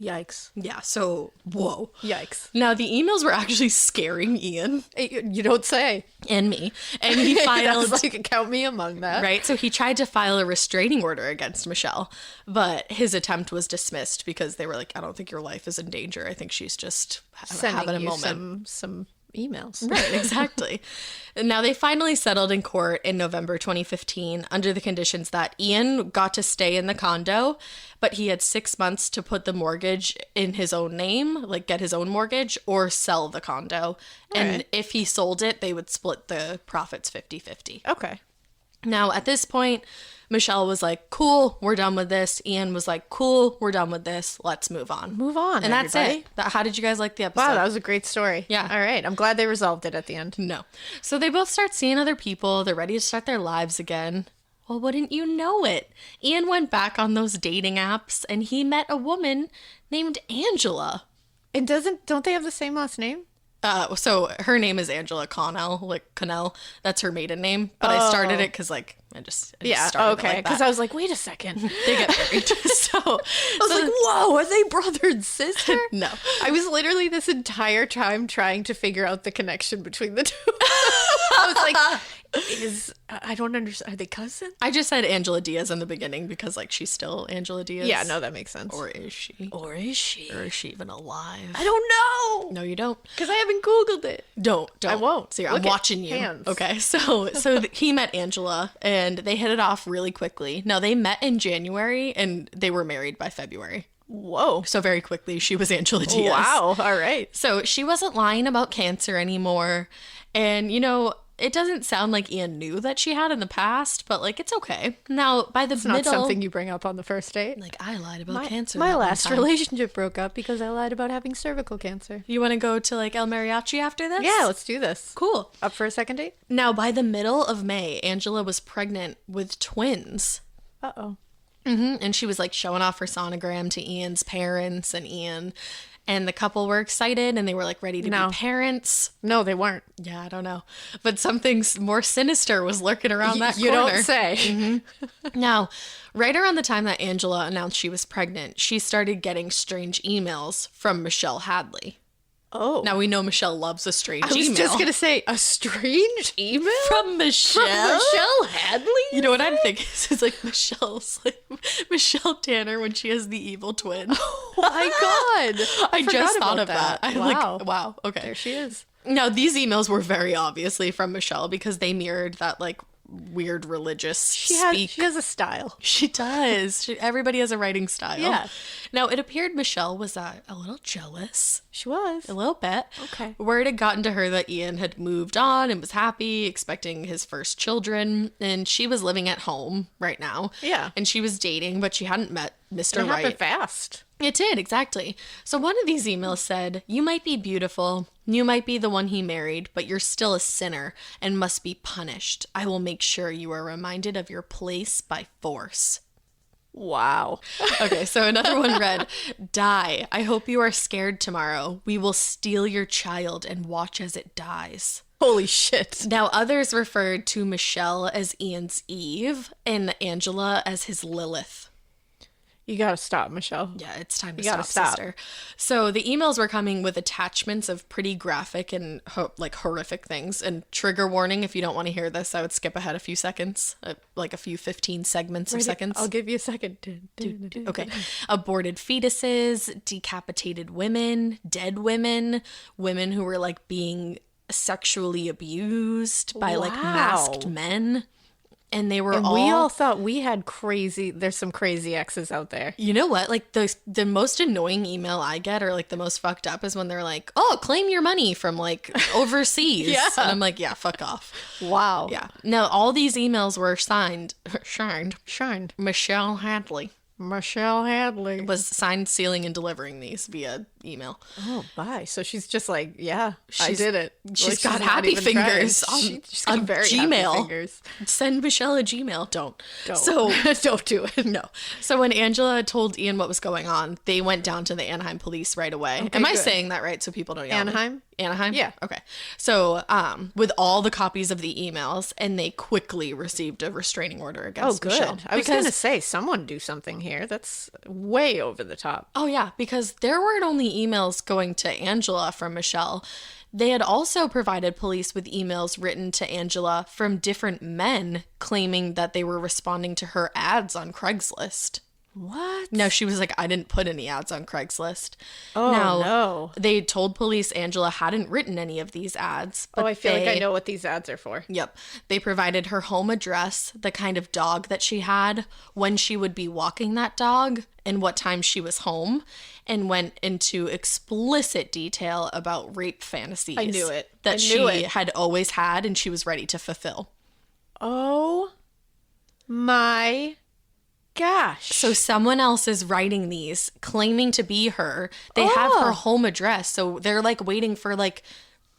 Speaker 4: Yikes.
Speaker 3: Yeah, so, whoa.
Speaker 4: Yikes.
Speaker 3: Now, the emails were actually scaring Ian
Speaker 4: You don't say.
Speaker 3: and me, and he filed...
Speaker 4: That's like, count me among that.
Speaker 3: Right, so he tried to file a restraining order against Michelle, but his attempt was dismissed because they were like, "I don't think your life is in danger. I think she's just having a moment."
Speaker 4: Some emails.
Speaker 3: Right, exactly. And now they finally settled in court in November 2015 under the conditions that Ian got to stay in the condo, but he had 6 months to put the mortgage in his own name, like get his own mortgage, or sell the condo. And if he sold it, they would split the profits 50-50.
Speaker 4: Okay.
Speaker 3: Now, at this point, Michelle was like, "Cool, we're done with this." Ian was like, "Cool, we're done with this. Let's move on."
Speaker 4: Move on,
Speaker 3: And that's
Speaker 4: everybody.
Speaker 3: it. How did you guys like the episode?
Speaker 4: Wow, that was a great story.
Speaker 3: Yeah.
Speaker 4: All right. I'm glad they resolved it at the end.
Speaker 3: No. So they both start seeing other people. They're ready to start their lives again. Well, wouldn't you know it? Ian went back on those dating apps and he met a woman named Angela.
Speaker 4: And don't they have the same last name?
Speaker 3: So her name is Angela Connell, like Connell. That's her maiden name. But I started it because like I just started
Speaker 4: okay.
Speaker 3: it
Speaker 4: Because
Speaker 3: like
Speaker 4: I was like, wait a second.
Speaker 3: they get married. So
Speaker 4: I was like, whoa, are they brother and sister?
Speaker 3: No.
Speaker 4: I was literally this entire time trying to figure out the connection between the two. I was like, I don't understand. Are they cousins?
Speaker 3: I just said Angela Diaz in the beginning because like she's still Angela Diaz.
Speaker 4: Yeah, no, that makes sense.
Speaker 3: Or is she?
Speaker 4: Or is she?
Speaker 3: Or is she even alive?
Speaker 4: I don't know.
Speaker 3: No, you don't.
Speaker 4: Because I haven't Googled it.
Speaker 3: Don't.
Speaker 4: I won't.
Speaker 3: See,
Speaker 4: Look
Speaker 3: I'm
Speaker 4: at
Speaker 3: watching you.
Speaker 4: hands.
Speaker 3: Okay, so he met Angela, and they hit it off really quickly. Now, they met in January, and they were married by February.
Speaker 4: Whoa.
Speaker 3: So very quickly, she was Angela Diaz.
Speaker 4: Wow. All right.
Speaker 3: So she wasn't lying about cancer anymore. And, you know, it doesn't sound like Ian knew that she had in the past, but like it's okay. Now, by the
Speaker 4: It's
Speaker 3: middle,
Speaker 4: not something you bring up on the first date.
Speaker 3: like I lied about cancer.
Speaker 4: My
Speaker 3: that one
Speaker 4: last
Speaker 3: time.
Speaker 4: relationship broke up because I lied about having cervical cancer.
Speaker 3: You want to go to like El Mariachi after this?
Speaker 4: Yeah, let's do this.
Speaker 3: Cool.
Speaker 4: Up for a second date?
Speaker 3: Now, by the middle of May, Angela was pregnant with twins.
Speaker 4: Uh-oh.
Speaker 3: And she was like showing off her sonogram to Ian's parents and Ian. And the couple were excited and they were like ready to be parents.
Speaker 4: No, they weren't.
Speaker 3: Yeah, I don't know. But something more sinister was lurking around that
Speaker 4: You
Speaker 3: corner.
Speaker 4: don't say.
Speaker 3: Now, right around the time that Angela announced she was pregnant, she started getting strange emails from Michelle Hadley.
Speaker 4: Oh.
Speaker 3: Now, we know Michelle loves a strange
Speaker 4: I was
Speaker 3: email.
Speaker 4: just going to say, a strange email?
Speaker 3: From Michelle?
Speaker 4: Michelle Hadley?
Speaker 3: You know what I'm thinking? It's like Michelle's, like Michelle Tanner when she has the evil twin.
Speaker 4: Oh my God.
Speaker 3: I just
Speaker 4: forgot
Speaker 3: thought
Speaker 4: about
Speaker 3: of that. I'm
Speaker 4: Wow.
Speaker 3: like, wow, okay.
Speaker 4: There she is.
Speaker 3: Now, these emails were very obviously from Michelle because they mirrored that, like, weird religious speak.
Speaker 4: She has a style.
Speaker 3: She does. Everybody has a writing style.
Speaker 4: Yeah.
Speaker 3: Now, it appeared Michelle was a little jealous.
Speaker 4: She was.
Speaker 3: A little bit.
Speaker 4: Okay.
Speaker 3: Word had gotten to her that Ian had moved on and was happy, expecting his first children, and she was living at home right now.
Speaker 4: Yeah.
Speaker 3: And she was dating, but she hadn't met Mr.
Speaker 4: It
Speaker 3: Right.
Speaker 4: happened fast.
Speaker 3: It did, exactly. So one of these emails said, "You might be beautiful, you might be the one he married, but you're still a sinner and must be punished. I will make sure you are reminded of your place by force."
Speaker 4: Wow.
Speaker 3: Okay, so another one read, "Die. I hope you are scared tomorrow. We will steal your child and watch as it dies."
Speaker 4: Holy shit.
Speaker 3: Now, others referred to Michelle as Ian's Eve and Angela as his Lilith.
Speaker 4: You gotta stop, Michelle.
Speaker 3: Yeah, it's time to
Speaker 4: You gotta
Speaker 3: stop,
Speaker 4: stop.
Speaker 3: sister. So the emails were coming with attachments of pretty graphic and like horrific things. And trigger warning, if you don't want to hear this, I would skip ahead a few seconds, like a few 15 segments of seconds.
Speaker 4: I'll give you a second.
Speaker 3: Okay. Aborted fetuses, decapitated women, dead women, women who were like being sexually abused by like masked men. And they were
Speaker 4: And we all thought we had there's some crazy exes out there.
Speaker 3: You know what? Like the most annoying email I get, or like the most fucked up, is when they're like, "Oh, claim your money from like overseas."
Speaker 4: Yeah.
Speaker 3: And I'm like, "Yeah, fuck off."
Speaker 4: Wow.
Speaker 3: Yeah. Now all these emails were shined. Michelle Hadley
Speaker 4: Michelle Hadley.
Speaker 3: was signed, sealing, and delivering these via email.
Speaker 4: Oh, bye. So she's just like, yeah, I
Speaker 3: She's-
Speaker 4: did it.
Speaker 3: she's
Speaker 4: Like,
Speaker 3: got
Speaker 4: not
Speaker 3: happy
Speaker 4: even
Speaker 3: fingers
Speaker 4: trying.
Speaker 3: on-
Speaker 4: She's got
Speaker 3: on
Speaker 4: very
Speaker 3: Gmail.
Speaker 4: happy fingers.
Speaker 3: Send Michelle a Gmail. Don't.
Speaker 4: Don't.
Speaker 3: So
Speaker 4: Don't do it.
Speaker 3: no. So when Angela told Ian what was going on, they went down to the Anaheim police right away. Am I
Speaker 4: good.
Speaker 3: saying that right so people don't yell at me?
Speaker 4: Anaheim?
Speaker 3: Anaheim?
Speaker 4: Yeah.
Speaker 3: Okay. So with all the copies of the emails, and they quickly received a restraining order
Speaker 4: Oh,
Speaker 3: against
Speaker 4: good.
Speaker 3: Michelle.
Speaker 4: I was going to say, someone do something here. That's way over the top.
Speaker 3: Oh, yeah, because there weren't only emails going to Angela from Michelle. They had also provided police with emails written to Angela from different men claiming that they were responding to her ads on Craigslist.
Speaker 4: What?
Speaker 3: No, she was like, "I didn't put any ads on Craigslist."
Speaker 4: Oh,
Speaker 3: Now,
Speaker 4: no.
Speaker 3: They told police Angela hadn't written any of these ads.
Speaker 4: Oh,
Speaker 3: but
Speaker 4: I feel like I
Speaker 3: they-
Speaker 4: know what these ads are for.
Speaker 3: Yep. They provided her home address, the kind of dog that she had, when she would be walking that dog, and what time she was home, and went into explicit detail about rape fantasies.
Speaker 4: I knew it.
Speaker 3: That
Speaker 4: I
Speaker 3: she
Speaker 4: knew it.
Speaker 3: had always had and she was ready to fulfill.
Speaker 4: Oh my gosh.
Speaker 3: So someone else is writing these, claiming to be her. They have her home address, so they're like waiting for like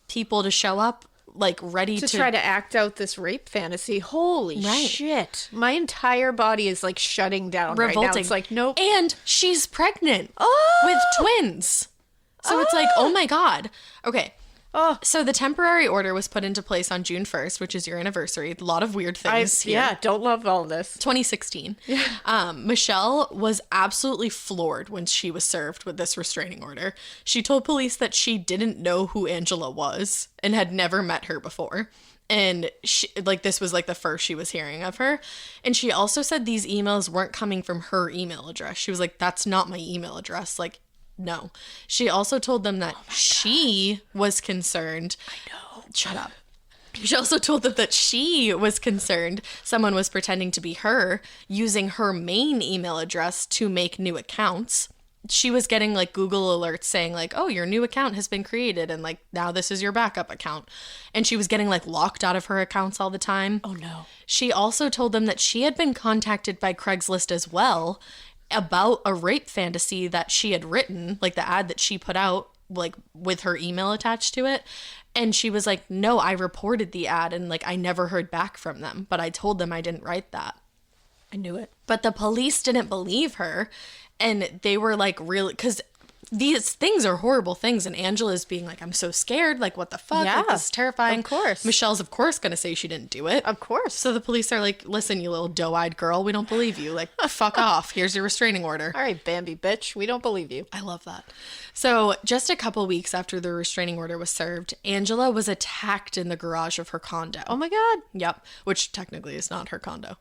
Speaker 3: people to show up, like ready
Speaker 4: to try to act out this rape fantasy. Holy
Speaker 3: Right.
Speaker 4: shit. My entire body is like shutting down right now.
Speaker 3: revolting.
Speaker 4: It's like, nope.
Speaker 3: And she's pregnant
Speaker 4: Oh!
Speaker 3: with twins. So it's like, oh my God. Okay.
Speaker 4: Oh.
Speaker 3: So the temporary order was put into place on June 1st, which is your anniversary. A lot of weird things here.
Speaker 4: Yeah, don't love all this.
Speaker 3: 2016. Michelle was absolutely floored when she was served with this restraining order. She told police that she didn't know who Angela was and had never met her before. And she, like, this was like the first she was hearing of her. And she also said these emails weren't coming from her email address. She was like, "That's not my email address." Like, no. She also told them that she was concerned. I know. Shut up. She also told them that she was concerned someone was pretending to be her, using her main email address to make new accounts. she was getting like Google alerts saying like, oh, your new account has been created and like now this is your backup account. And she was getting like locked out of her accounts all the time.
Speaker 4: Oh no.
Speaker 3: She also told them that she had been contacted by Craigslist as well about a rape fantasy that she had written, like the ad that she put out, like with her email attached to it. And she was like, no, I reported the ad and like I never heard back from them, but I told them I didn't write that.
Speaker 4: I knew it. But
Speaker 3: the police didn't believe her. And they were like, really, because these things are horrible things. And Angela's being like, I'm so scared. Like, what the fuck?
Speaker 4: Yeah,
Speaker 3: like, this is terrifying.
Speaker 4: Of course.
Speaker 3: Michelle's, of course, going to say she didn't do it.
Speaker 4: Of course.
Speaker 3: So the police are like, listen, you little doe-eyed girl, we don't believe you. Like, fuck off. Here's your restraining order.
Speaker 4: All right, Bambi bitch, we don't believe you.
Speaker 3: I love that. So just a couple weeks after the restraining order was served, Angela was attacked in the garage of her condo.
Speaker 4: Oh my God.
Speaker 3: Yep, which technically is not her condo.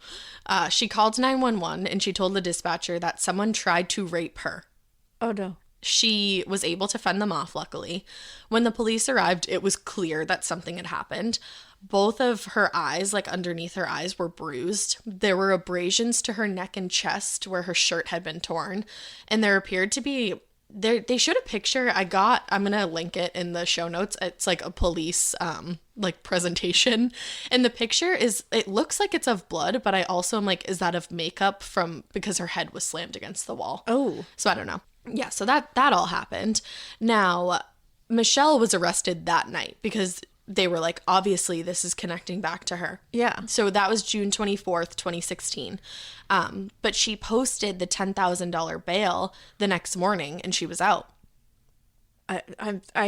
Speaker 3: She called 911 and she told the dispatcher that someone tried to rape her.
Speaker 4: Oh no.
Speaker 3: She was able to fend them off, luckily. When the police arrived, it was clear that something had happened. Both of her eyes, like underneath her eyes, were bruised. There were abrasions to her neck and chest where her shirt had been torn. And there appeared to be... They showed a picture I'm gonna link it in the show notes. It's like a police like presentation, and the picture it looks like it's of blood, but I also am like, is that of makeup because her head was slammed against the wall?
Speaker 4: Oh,
Speaker 3: so I don't know. Yeah, so that all happened. Now Michelle was arrested that night because they were like, obviously this is connecting back to her.
Speaker 4: Yeah.
Speaker 3: So that was June 24th, 2016. But she posted the $10,000 bail the next morning and she was out.
Speaker 4: I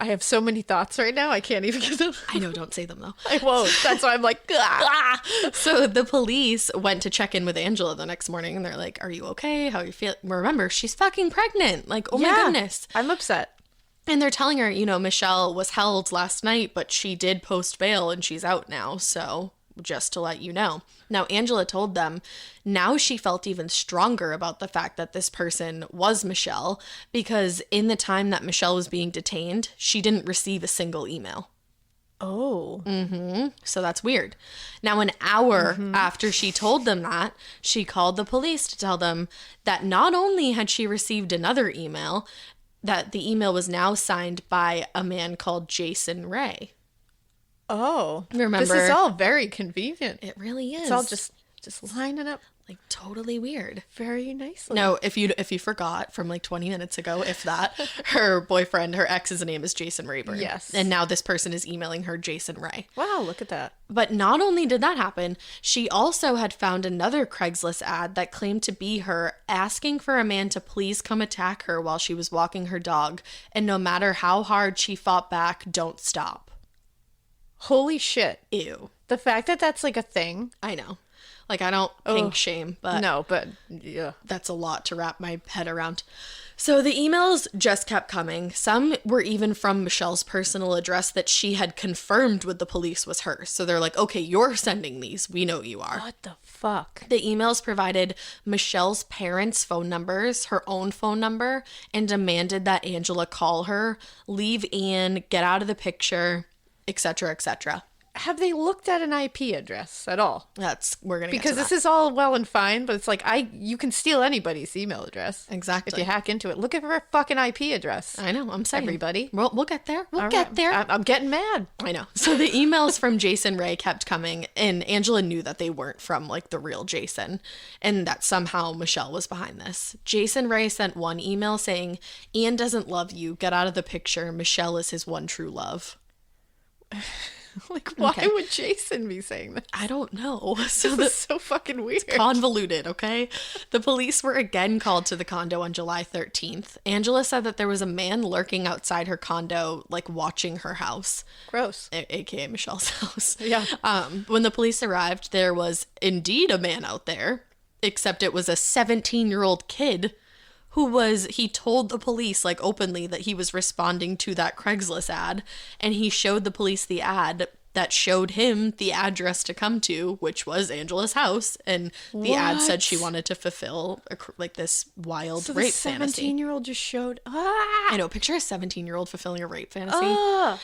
Speaker 4: have so many thoughts right now. I can't even get them.
Speaker 3: I know, don't say them though.
Speaker 4: I won't. That's why I'm like, ah.
Speaker 3: So the police went to check in with Angela the next morning and they're like, are you okay? How are you feeling? Remember, she's fucking pregnant. Like, oh my goodness.
Speaker 4: I'm upset.
Speaker 3: And they're telling her, Michelle was held last night, but she did post bail and she's out now. So just to let you know. Now, Angela told them now she felt even stronger about the fact that this person was Michelle, because in the time that Michelle was being detained, she didn't receive a single email.
Speaker 4: Oh.
Speaker 3: Mm-hmm. So that's weird. Now, an hour after she told them that, she called the police to tell them that not only had she received another email, that the email was now signed by a man called Jason Ray.
Speaker 4: Oh.
Speaker 3: Remember?
Speaker 4: This is all very convenient.
Speaker 3: It really is.
Speaker 4: It's all just lining up.
Speaker 3: Like, totally weird.
Speaker 4: Very nicely.
Speaker 3: No, if you forgot from like 20 minutes ago, if that, her boyfriend, her ex's name is Jason Rayburn.
Speaker 4: Yes.
Speaker 3: And now this person is emailing her Jason Ray.
Speaker 4: Wow, look at that.
Speaker 3: But not only did that happen, she also had found another Craigslist ad that claimed to be her, asking for a man to please come attack her while she was walking her dog. And no matter how hard she fought back, don't stop.
Speaker 4: Holy shit.
Speaker 3: Ew.
Speaker 4: The fact that that's like a thing.
Speaker 3: I know. Like, I don't kink shame, but...
Speaker 4: No, but yeah.
Speaker 3: That's a lot to wrap my head around. So the emails just kept coming. Some were even from Michelle's personal address that she had confirmed with the police was hers. So they're like, okay, you're sending these. We know you are.
Speaker 4: What the fuck?
Speaker 3: The emails provided Michelle's parents' phone numbers, her own phone number, and demanded that Angela call her, leave Ian, get out of the picture, etc., etc.
Speaker 4: Have they looked at an IP address at all?
Speaker 3: We're gonna get
Speaker 4: because
Speaker 3: to that.
Speaker 4: This is all well and fine, but it's like you can steal anybody's email address.
Speaker 3: Exactly.
Speaker 4: If you hack into it, look at her fucking IP address.
Speaker 3: I know. I'm saying,
Speaker 4: everybody.
Speaker 3: We'll get there. We'll get there.
Speaker 4: I'm getting mad.
Speaker 3: I know. So the emails from Jason Ray kept coming, and Angela knew that they weren't from like the real Jason, and that somehow Michelle was behind this. Jason Ray sent one email saying, "Ian doesn't love you. Get out of the picture. Michelle is his one true love."
Speaker 4: Like, why would Jason be saying that?
Speaker 3: I don't know.
Speaker 4: So that's so fucking weird.
Speaker 3: It's convoluted, okay? The police were again called to the condo on July 13th. Angela said that there was a man lurking outside her condo, like watching her house.
Speaker 4: Gross.
Speaker 3: AKA Michelle's house.
Speaker 4: Yeah.
Speaker 3: When the police arrived, there was indeed a man out there, except it was a 17-year-old kid he told the police, like, openly that he was responding to that Craigslist ad, and he showed the police the ad that showed him the address to come to, which was Angela's house, and the ad said she wanted to fulfill, like, this wild rape fantasy.
Speaker 4: So the 17-year-old just showed...
Speaker 3: I know, picture a 17-year-old fulfilling a rape fantasy.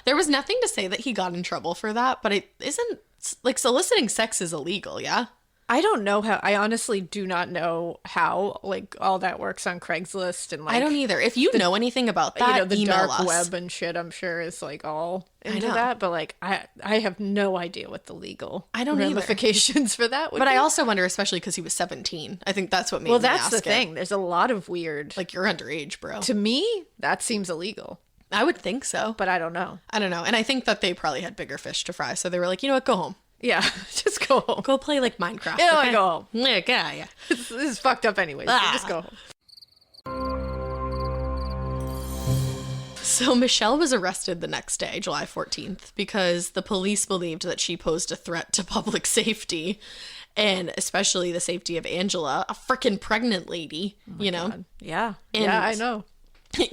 Speaker 3: There was nothing to say that he got in trouble for that, but it isn't... Like, soliciting sex is illegal, yeah?
Speaker 4: I don't know how. I honestly do not know how like all that works on Craigslist and like
Speaker 3: I don't either. If you know anything about that,
Speaker 4: the
Speaker 3: email
Speaker 4: dark
Speaker 3: us.
Speaker 4: web and shit, I'm sure is like all into
Speaker 3: know.
Speaker 4: that. But like I have no idea what the legal
Speaker 3: I don't either.
Speaker 4: ramifications for that would
Speaker 3: But
Speaker 4: be.
Speaker 3: I also wonder, especially because he was 17. I think that's what made
Speaker 4: well,
Speaker 3: me
Speaker 4: that's
Speaker 3: ask
Speaker 4: the
Speaker 3: it.
Speaker 4: thing. There's a lot of weird.
Speaker 3: Like, you're underage, bro.
Speaker 4: To me, that seems illegal,
Speaker 3: I would think so.
Speaker 4: but I don't know.
Speaker 3: I don't know. And I think that they probably had bigger fish to fry. So they were like, you know what? Go home.
Speaker 4: Yeah, just go home.
Speaker 3: Go play like Minecraft.
Speaker 4: Yeah,
Speaker 3: okay?
Speaker 4: go home.
Speaker 3: Yeah, yeah.
Speaker 4: This is fucked up anyways. So just go home.
Speaker 3: So Michelle was arrested the next day, July 14th, because the police believed that she posed a threat to public safety, and especially the safety of Angela, a freaking pregnant lady, you know?
Speaker 4: God. Yeah,
Speaker 3: And-
Speaker 4: yeah, I know.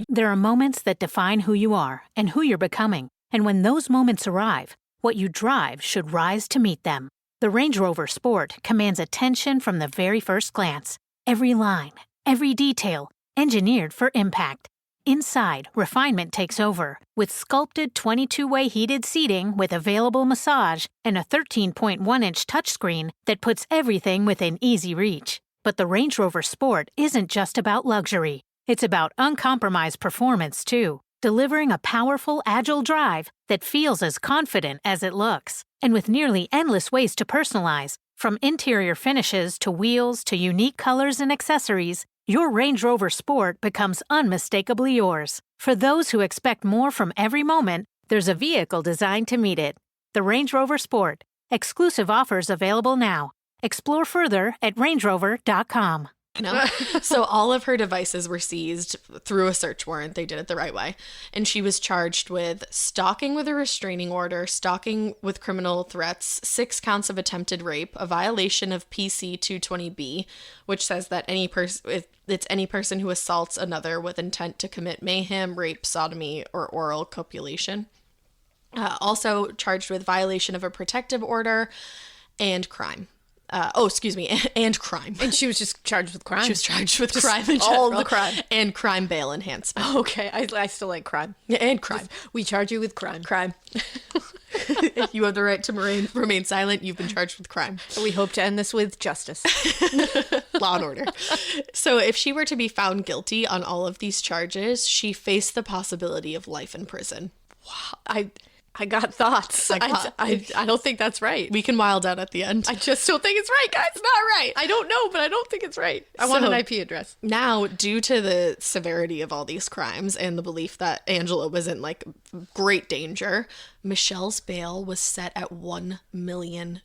Speaker 5: There are moments that define who you are and who you're becoming. And when those moments arrive, what you drive should rise to meet them. The Range Rover Sport commands attention from the very first glance. Every line, every detail, engineered for impact. Inside, refinement takes over, with sculpted 22-way heated seating with available massage and a 13.1-inch touchscreen that puts everything within easy reach. But the Range Rover Sport isn't just about luxury. It's about uncompromised performance, too, delivering a powerful, agile drive that feels as confident as it looks. And with nearly endless ways to personalize, from interior finishes to wheels to unique colors and accessories, your Range Rover Sport becomes unmistakably yours. For those who expect more from every moment, there's a vehicle designed to meet it. The Range Rover Sport. Exclusive offers available now. Explore further at rangerover.com.
Speaker 3: No. So all of her devices were seized through a search warrant. They did it the right way. And she was charged with stalking with a restraining order, stalking with criminal threats, 6 counts of attempted rape, a violation of PC 220B, which says that if it's any person who assaults another with intent to commit mayhem, rape, sodomy, or oral copulation. Also charged with violation of a protective order and crime. And crime.
Speaker 4: And she was just charged with crime.
Speaker 3: She was charged with crime in general.
Speaker 4: all the crime.
Speaker 3: And crime bail enhancement.
Speaker 4: Okay, I still like crime.
Speaker 3: Yeah, and crime.
Speaker 4: We charge you with crime.
Speaker 3: Crime. If you have the right to remain silent, you've been charged with crime.
Speaker 4: We hope to end this with justice.
Speaker 3: Law and order. So if she were to be found guilty on all of these charges, she faced the possibility of life in prison.
Speaker 4: Wow, I got thoughts. I don't think that's right.
Speaker 3: We can wild out at the end.
Speaker 4: I just don't think it's right, guys.
Speaker 3: It's not right.
Speaker 4: I don't know, but I don't think it's right. I want an IP address.
Speaker 3: Now, due to the severity of all these crimes and the belief that Angela was in like great danger, Michelle's bail was set at $1 million.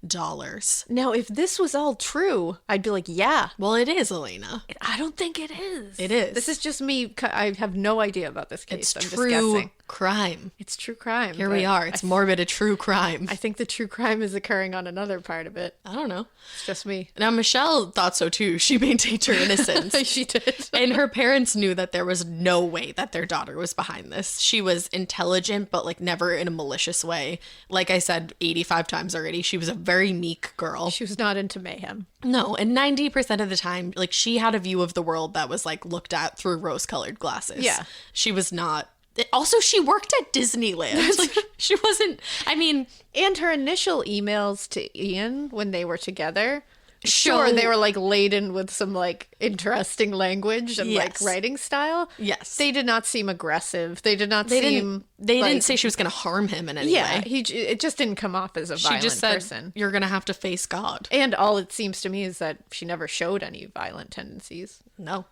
Speaker 4: Now, if this was all true, I'd be like, yeah.
Speaker 3: Well, it is, Alaina.
Speaker 4: I don't think it is.
Speaker 3: It is.
Speaker 4: This is just me. I have no idea about this case.
Speaker 3: It's
Speaker 4: I'm
Speaker 3: true
Speaker 4: just guessing.
Speaker 3: crime.
Speaker 4: It's true crime.
Speaker 3: Here we are. It's morbid, a true crime.
Speaker 4: I think the true crime is occurring on another part of it.
Speaker 3: I don't know.
Speaker 4: It's just me.
Speaker 3: Now, Michelle thought so too. She maintained her innocence.
Speaker 4: She did.
Speaker 3: And her parents knew that there was no way that their daughter was behind this. She was intelligent, but like never in a malicious way. Like I said 85 times already, she was a very meek girl.
Speaker 4: She was not into mayhem.
Speaker 3: No, and 90% of the time, like she had a view of the world that was like looked at through rose-colored glasses.
Speaker 4: Yeah.
Speaker 3: She was not. Also, she worked at Disneyland. Like she wasn't, I mean.
Speaker 4: And her initial emails to Ian when they were together,
Speaker 3: Show-
Speaker 4: sure, they were like laden with some like interesting language and like
Speaker 3: Yes.
Speaker 4: writing style.
Speaker 3: Yes.
Speaker 4: They did not seem aggressive. They did not
Speaker 3: They
Speaker 4: seem.
Speaker 3: didn't say she was going to harm him in any
Speaker 4: Yeah,
Speaker 3: way.
Speaker 4: it just didn't come off as a
Speaker 3: She
Speaker 4: violent
Speaker 3: just said,
Speaker 4: person.
Speaker 3: you're going to have to face God.
Speaker 4: And all it seems to me is that she never showed any violent tendencies.
Speaker 3: No,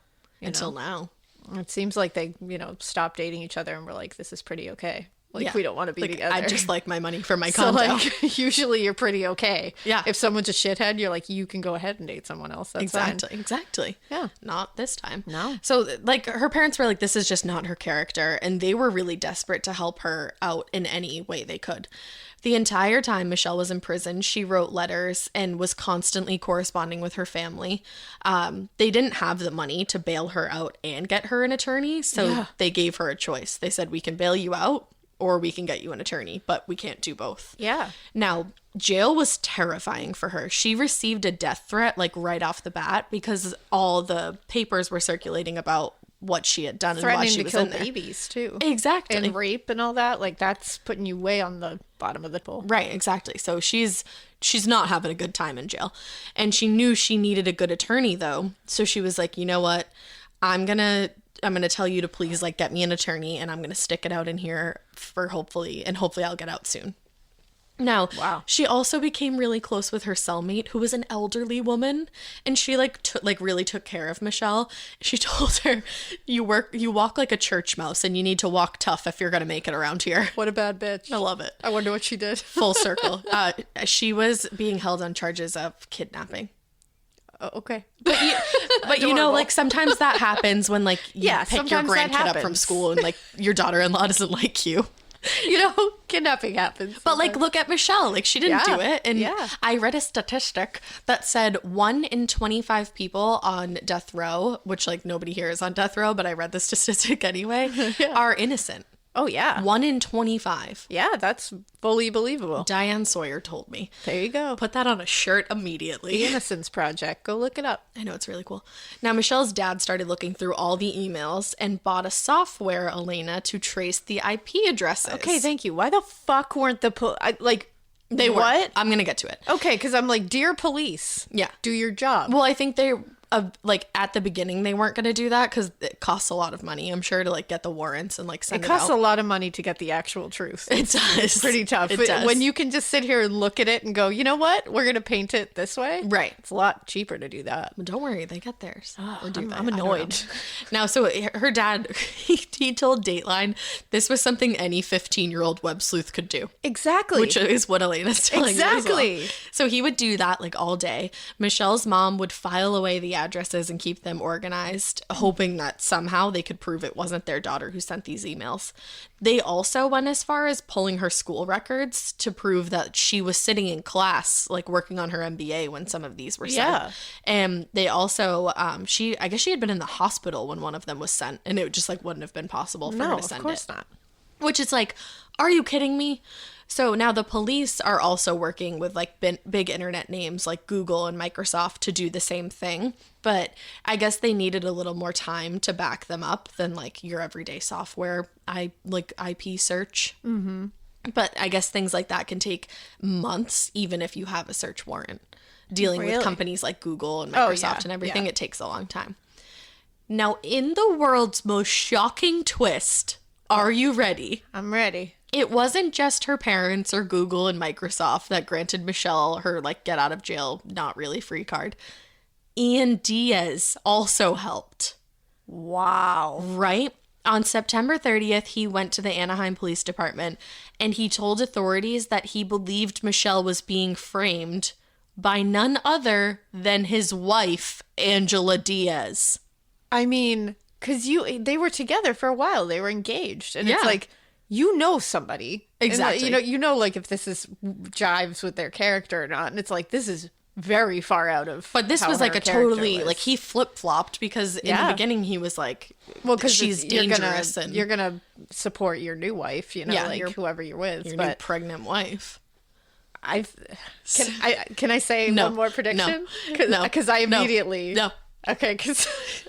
Speaker 3: until now.
Speaker 4: It seems like they, stopped dating each other and were like, this is pretty okay. Like,
Speaker 3: Yeah.
Speaker 4: we don't want to be
Speaker 3: Like,
Speaker 4: together.
Speaker 3: I just like my money for my
Speaker 4: So,
Speaker 3: condo.
Speaker 4: like, usually you're pretty okay.
Speaker 3: Yeah.
Speaker 4: If someone's a shithead, you're like, you can go ahead and date someone else. That's fine.
Speaker 3: Exactly.
Speaker 4: Yeah.
Speaker 3: Not this time.
Speaker 4: No.
Speaker 3: So, like, her parents were like, this is just not her character. And they were really desperate to help her out in any way they could. The entire time Michelle was in prison, she wrote letters and was constantly corresponding with her family. They didn't have the money to bail her out and get her an attorney. So they gave her a choice. They said, we can bail you out or we can get you an attorney, but we can't do both.
Speaker 4: Yeah.
Speaker 3: Now, jail was terrifying for her. She received a death threat like right off the bat because all the papers were circulating about what she had done and
Speaker 4: Threatening
Speaker 3: why she
Speaker 4: to
Speaker 3: was
Speaker 4: kill
Speaker 3: in there.
Speaker 4: babies too.
Speaker 3: Exactly.
Speaker 4: And rape and all that. Like, that's putting you way on the bottom of the pool.
Speaker 3: Right, exactly. So she's not having a good time in jail. And she knew she needed a good attorney though. So she was like, you know what? I'm gonna tell you to please like get me an attorney, and I'm gonna stick it out in here for hopefully I'll get out soon. Now,
Speaker 4: wow.
Speaker 3: She also became really close with her cellmate, who was an elderly woman, and she really took care of Michelle. She told her, you walk like a church mouse, and you need to walk tough if you're gonna make it around here.
Speaker 4: What a bad bitch.
Speaker 3: I love it.
Speaker 4: I wonder what she did.
Speaker 3: Full circle. She was being held on charges of kidnapping.
Speaker 4: Oh, okay.
Speaker 3: But you know, like, sometimes that happens when, like, you pick your grandkid up from school and, like, your daughter-in-law doesn't like you.
Speaker 4: You know, kidnapping happens.
Speaker 3: But, like, look at Michelle. Like, she didn't do it. And I read a statistic that said 1 in 25 people on death row, which, like, nobody here is on death row, but I read the statistic anyway, are innocent.
Speaker 4: Oh, yeah.
Speaker 3: 1 in 25.
Speaker 4: Yeah, that's fully believable.
Speaker 3: Diane Sawyer told me.
Speaker 4: There you go.
Speaker 3: Put that on a shirt immediately.
Speaker 4: The Innocence Project. Go look it up.
Speaker 3: I know, it's really cool. Now, Michelle's dad started looking through all the emails and bought a software, Alaina, to trace the IP addresses.
Speaker 4: Okay, thank you. Why the fuck weren't the
Speaker 3: they were.
Speaker 4: What?
Speaker 3: I'm going to get to it.
Speaker 4: Okay, because I'm like, dear police.
Speaker 3: Yeah.
Speaker 4: Do your job.
Speaker 3: Well, I think they, like, at the beginning, they weren't going to do that because it costs a lot of money, I'm sure, to, like, get the warrants and, like, send it out.
Speaker 4: It costs a lot of money to get the actual truth.
Speaker 3: It does.
Speaker 4: It's pretty tough.
Speaker 3: It does.
Speaker 4: When you can just sit here and look at it and go, you know what? We're going to paint it this way.
Speaker 3: Right.
Speaker 4: It's a lot cheaper to do that.
Speaker 3: But don't worry, they get theirs. Or do
Speaker 4: I'm annoyed.
Speaker 3: Now, so her dad, he told Dateline this was something any 15-year-old web sleuth could do.
Speaker 4: Exactly.
Speaker 3: Which is what Elena's telling you as well.
Speaker 4: Exactly.
Speaker 3: So he would do that, like, all day. Michelle's mom would file away the addresses and keep them organized, hoping that somehow they could prove it wasn't their daughter who sent these emails. They also went as far as pulling her school records to prove that she was sitting in class, like, working on her MBA when some of these were sent.
Speaker 4: Yeah.
Speaker 3: And they also, I guess she had been in the hospital when one of them was sent, and it just, like, wouldn't have been possible for her to send it.
Speaker 4: No, of course not.
Speaker 3: Which is like, are you kidding me? So now the police are also working with, like, big internet names like Google and Microsoft to do the same thing. But I guess they needed a little more time to back them up than, like, your everyday software, like IP search. Mm-hmm. But I guess things like that can take months, even if you have a search warrant. Dealing with companies like Google and Microsoft and everything, it takes a long time. Now, in the world's most shocking twist, are you ready?
Speaker 4: I'm ready.
Speaker 3: It wasn't just her parents or Google and Microsoft that granted Michelle her, like, get out of jail, not really free card. Ian Diaz also helped.
Speaker 4: Wow.
Speaker 3: Right? On September 30th, he went to the Anaheim Police Department and he told authorities that he believed Michelle was being framed by none other than his wife, Angela Diaz.
Speaker 4: I mean, because they were together for a while. They were engaged. And it's like, you know somebody.
Speaker 3: Exactly.
Speaker 4: And, you know, like, if this is jives with their character or not. And it's like, this is very far out of.
Speaker 3: But this was, like, a totally, like, he flip-flopped because in the beginning he was like, well, because she's dangerous.
Speaker 4: You're going to support your new wife, you know, like, whoever you're with.
Speaker 3: Your new pregnant wife.
Speaker 4: Can I say one more prediction?
Speaker 3: No.
Speaker 4: Because I immediately.
Speaker 3: No.
Speaker 4: Okay, because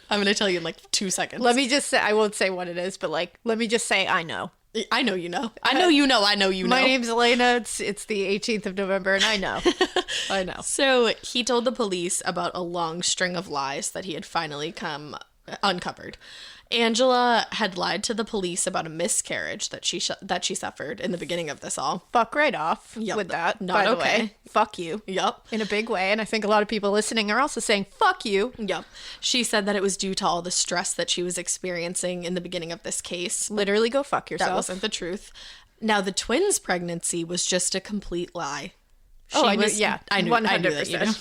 Speaker 3: I'm going to tell you in, like, 2 seconds.
Speaker 4: Let me just say, I won't say what it is, but, like, let me just say I know.
Speaker 3: I know you know. I know you know. I know you know.
Speaker 4: My name's Alaina. It's the 18th of November, and I know. I know.
Speaker 3: So he told the police about a long string of lies that he had finally uncovered. Angela had lied to the police about a miscarriage that she suffered in the beginning of this all.
Speaker 4: Fuck right off with that.
Speaker 3: Not
Speaker 4: by the
Speaker 3: okay.
Speaker 4: way. Fuck you.
Speaker 3: Yep.
Speaker 4: In a big way. And I think a lot of people listening are also saying, fuck you.
Speaker 3: Yep. She said that it was due to all the stress that she was experiencing in the beginning of this case.
Speaker 4: Literally go fuck yourself.
Speaker 3: That wasn't the truth. Now, the twins' pregnancy was just a complete lie.
Speaker 4: I knew that.
Speaker 3: I knew that. You know.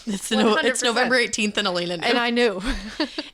Speaker 3: It's November 18th and Alaina knew.
Speaker 4: And I knew.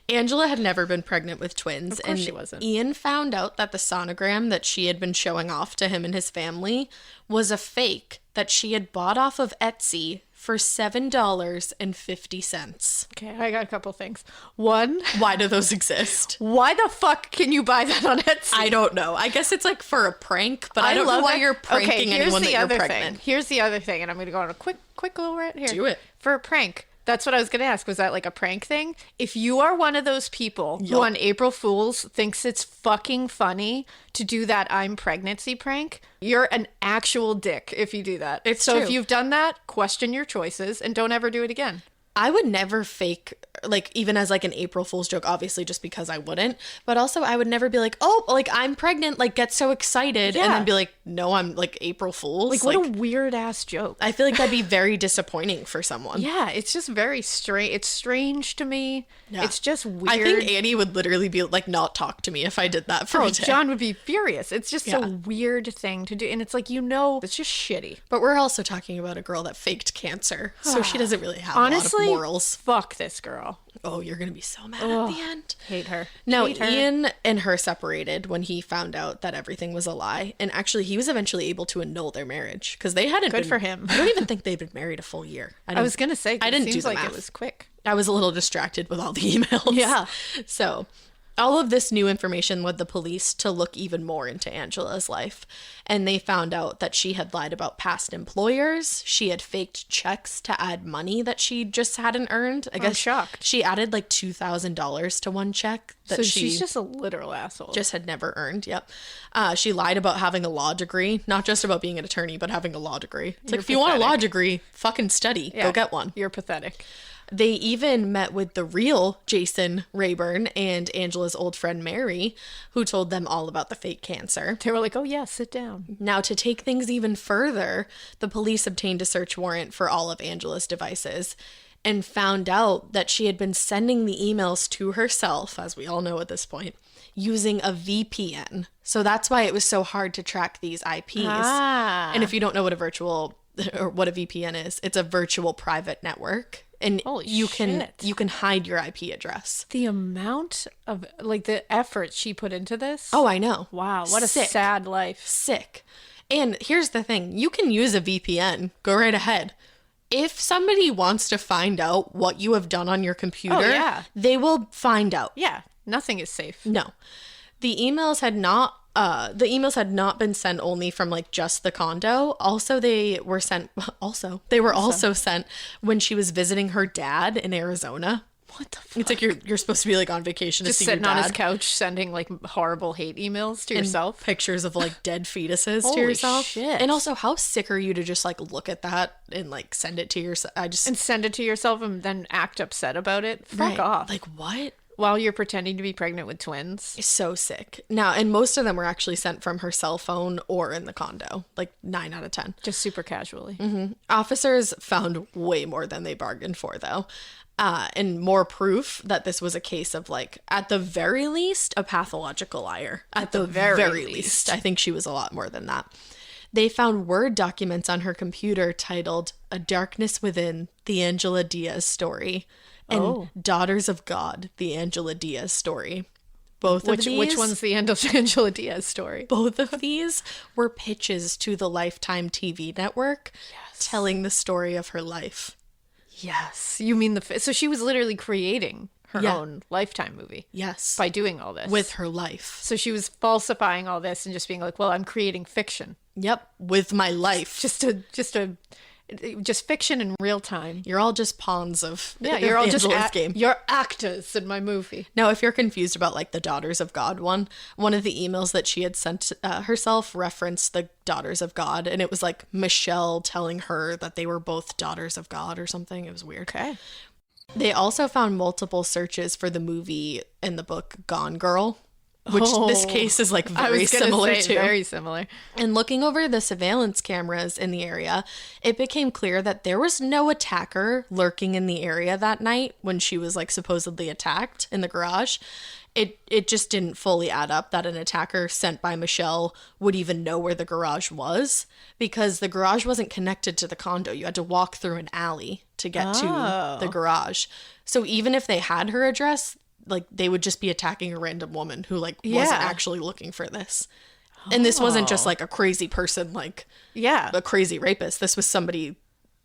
Speaker 3: Angela had never been pregnant with twins.
Speaker 4: Of course she wasn't.
Speaker 3: Ian found out that the sonogram that she had been showing off to him and his family was a fake that she had bought off of Etsy for $7.50.
Speaker 4: Okay, I got a couple things. One,
Speaker 3: why do those exist?
Speaker 4: Why the fuck can you buy that on Etsy?
Speaker 3: I don't know. I guess it's like for a prank, but I don't know why you're pranking anyone that you're pregnant.
Speaker 4: Here's the other thing, and I'm going to go on a quick little rant here.
Speaker 3: Do it.
Speaker 4: For a prank, That's what I was going to ask. Was that like a prank thing? If you are one of those people who on April Fool's thinks it's fucking funny to do that I'm pregnancy prank, you're an actual dick if you do that.
Speaker 3: It's
Speaker 4: so
Speaker 3: true.
Speaker 4: if you've done that, question your choices and don't ever do it again.
Speaker 3: I would never fake, like, even as, like, an April Fool's joke, obviously, just because I wouldn't. But also, I would never be like, oh, like, I'm pregnant, like, get so excited. And then be like, no, I'm, like, April Fool's.
Speaker 4: Like, what a weird-ass joke.
Speaker 3: I feel like that'd be very disappointing for someone.
Speaker 4: Yeah, it's just very strange. It's strange to me. Yeah. It's just weird.
Speaker 3: I think Annie would literally be, like, not talk to me if I did that for a day.
Speaker 4: John would be furious. It's just a weird thing to do. And it's like, it's just shitty.
Speaker 3: But we're also talking about a girl that faked cancer. So she doesn't really have a lot of morals.
Speaker 4: Fuck this girl.
Speaker 3: Oh, you're going to be so mad at the end.
Speaker 4: Hate her.
Speaker 3: No,
Speaker 4: Hate her.
Speaker 3: Ian and her separated when he found out that everything was a lie. And actually, he was eventually able to annul their marriage because they hadn't
Speaker 4: Good for him.
Speaker 3: I don't even think they'd been married a full year.
Speaker 4: I was going to say,
Speaker 3: I didn't
Speaker 4: it seems
Speaker 3: do the
Speaker 4: like
Speaker 3: math.
Speaker 4: it was quick.
Speaker 3: I was a little distracted with all the emails.
Speaker 4: Yeah.
Speaker 3: So all of this new information led the police to look even more into Angela's life. And they found out that she had lied about past employers. She had faked checks to add money that she just hadn't earned. I guess
Speaker 4: I'm shocked.
Speaker 3: She added like $2,000 to one check that
Speaker 4: So
Speaker 3: she
Speaker 4: she's just a literal asshole.
Speaker 3: just had never earned. Yep. She lied about having a law degree, not just about being an attorney, but having a law degree. It's like, if you want a law degree, fucking study.
Speaker 4: Yeah,
Speaker 3: Go get one.
Speaker 4: You're pathetic.
Speaker 3: They even met with the real Jason Rayburn and Angela's old friend Mary, who told them all about the fake cancer.
Speaker 4: They were like, oh yeah, sit down.
Speaker 3: Now, to take things even further, the police obtained a search warrant for all of Angela's devices and found out that she had been sending the emails to herself, as we all know at this point, using a VPN. So that's why it was so hard to track these IPs. And if you don't know what a VPN is, it's a virtual private network. And
Speaker 4: Holy
Speaker 3: you
Speaker 4: shit.
Speaker 3: can hide your IP address.
Speaker 4: The amount of, like, the effort she put into this.
Speaker 3: Oh, I know.
Speaker 4: Wow, what
Speaker 3: Sick.
Speaker 4: a sad life.
Speaker 3: Sick. And here's the thing. You can use a VPN. Go right ahead. If somebody wants to find out what you have done on your computer, they will find out.
Speaker 4: Yeah, nothing is safe.
Speaker 3: No. The emails had not been sent only from like just the condo. They were also sent when she was visiting her dad in Arizona.
Speaker 4: What the fuck?
Speaker 3: It's like you're supposed to be like on vacation
Speaker 4: Just
Speaker 3: to see your
Speaker 4: sitting
Speaker 3: dad.
Speaker 4: on his couch sending like horrible hate emails to
Speaker 3: and
Speaker 4: yourself.
Speaker 3: pictures of like dead fetuses to
Speaker 4: Holy
Speaker 3: yourself.
Speaker 4: shit.
Speaker 3: And also, how sick are you to just like look at that and like send it to yourself?
Speaker 4: And send it to yourself and then act upset about it. Fuck off.
Speaker 3: Like what?
Speaker 4: While you're pretending to be pregnant with twins.
Speaker 3: It's so sick. Now, and most of them were actually sent from her cell phone or in the condo, like 9 out of 10.
Speaker 4: Just super casually.
Speaker 3: Mm-hmm. Officers found way more than they bargained for, though. And more proof that this was a case of, like, at the very least, a pathological liar. At the very least. I think she was a lot more than that. They found Word documents on her computer titled A Darkness Within, the Angela Diaz Story, and Daughters of God, the Angela Diaz Story. Both of these...
Speaker 4: Which one's the Angela Diaz story?
Speaker 3: Both of these were pitches to the Lifetime TV network telling the story of her life.
Speaker 4: Yes. You mean so she was literally creating her own Lifetime movie.
Speaker 3: Yes.
Speaker 4: By doing all this.
Speaker 3: With her life.
Speaker 4: So she was falsifying all this and just being like, well, I'm creating fiction.
Speaker 3: Yep. With my life.
Speaker 4: Just fiction in real time.
Speaker 3: You're all just pawns of
Speaker 4: you're all
Speaker 3: Angela's
Speaker 4: just
Speaker 3: game.
Speaker 4: You're actors in my movie.
Speaker 3: Now, if you're confused about like the Daughters of God one of the emails that she had sent herself referenced the Daughters of God, and it was like Michelle telling her that they were both daughters of God or something. It was weird.
Speaker 4: Okay.
Speaker 3: They also found multiple searches for the movie and the book Gone Girl, which this case is like very similar to.
Speaker 4: Very similar.
Speaker 3: And looking over the surveillance cameras in the area, it became clear that there was no attacker lurking in the area that night when she was like supposedly attacked in the garage. It just didn't fully add up that an attacker sent by Michelle would even know where the garage was, because the garage wasn't connected to the condo. You had to walk through an alley to get to the garage. So even if they had her address, like they would just be attacking a random woman who like wasn't actually looking for this. And this wasn't just like a crazy person, like a crazy rapist. This was somebody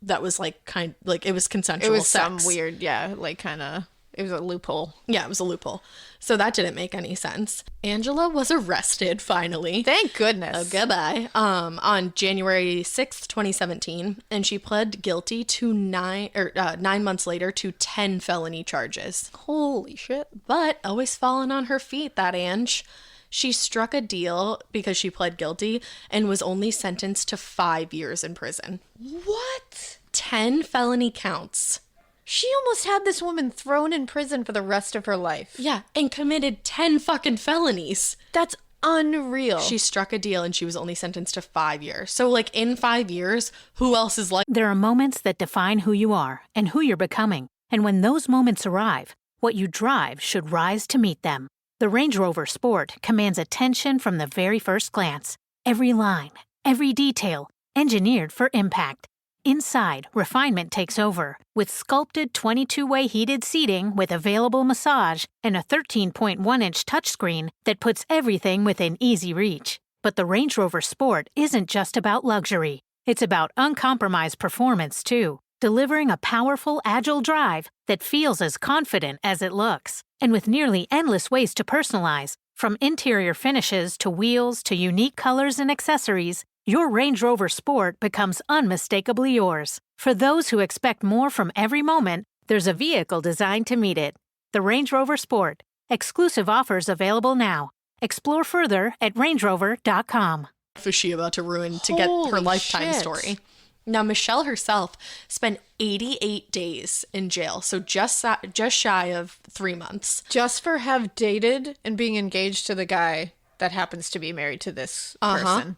Speaker 3: that was like it was consensual.
Speaker 4: It was
Speaker 3: sex.
Speaker 4: some weird, like kind of It was a loophole.
Speaker 3: Yeah, it was a loophole. So that didn't make any sense. Angela was arrested finally.
Speaker 4: Thank goodness.
Speaker 3: Oh, goodbye. On January 6th, 2017, and she pled guilty to 9 months later to 10 felony charges.
Speaker 4: Holy shit.
Speaker 3: But always falling on her feet, that Ange. She struck a deal because she pled guilty and was only sentenced to 5 years in prison.
Speaker 4: What?
Speaker 3: 10 felony counts.
Speaker 4: She almost had this woman thrown in prison for the rest of her life.
Speaker 3: Yeah, and committed 10 fucking felonies.
Speaker 4: That's unreal.
Speaker 3: She struck a deal and she was only sentenced to 5 years. So, like, in 5 years, who else is like...
Speaker 5: There are moments that define who you are and who you're becoming. And when those moments arrive, what you drive should rise to meet them. The Range Rover Sport commands attention from the very first glance. Every line, every detail, engineered for impact. Inside, refinement takes over, with sculpted 22-way heated seating with available massage and a 13.1-inch touchscreen that puts everything within easy reach. But the Range Rover Sport isn't just about luxury. It's about uncompromised performance, too, delivering a powerful, agile drive that feels as confident as it looks. And with nearly endless ways to personalize, from interior finishes to wheels to unique colors and accessories, your Range Rover Sport becomes unmistakably yours. For those who expect more from every moment, there's a vehicle designed to meet it. The Range Rover Sport. Exclusive offers available now. Explore further at rangerover.com.
Speaker 3: Was she about to ruin to get her lifetime story? Now, Michelle herself spent 88 days in jail, so just shy of 3 months.
Speaker 4: Just for have dated and being engaged to the guy that happens to be married to this person.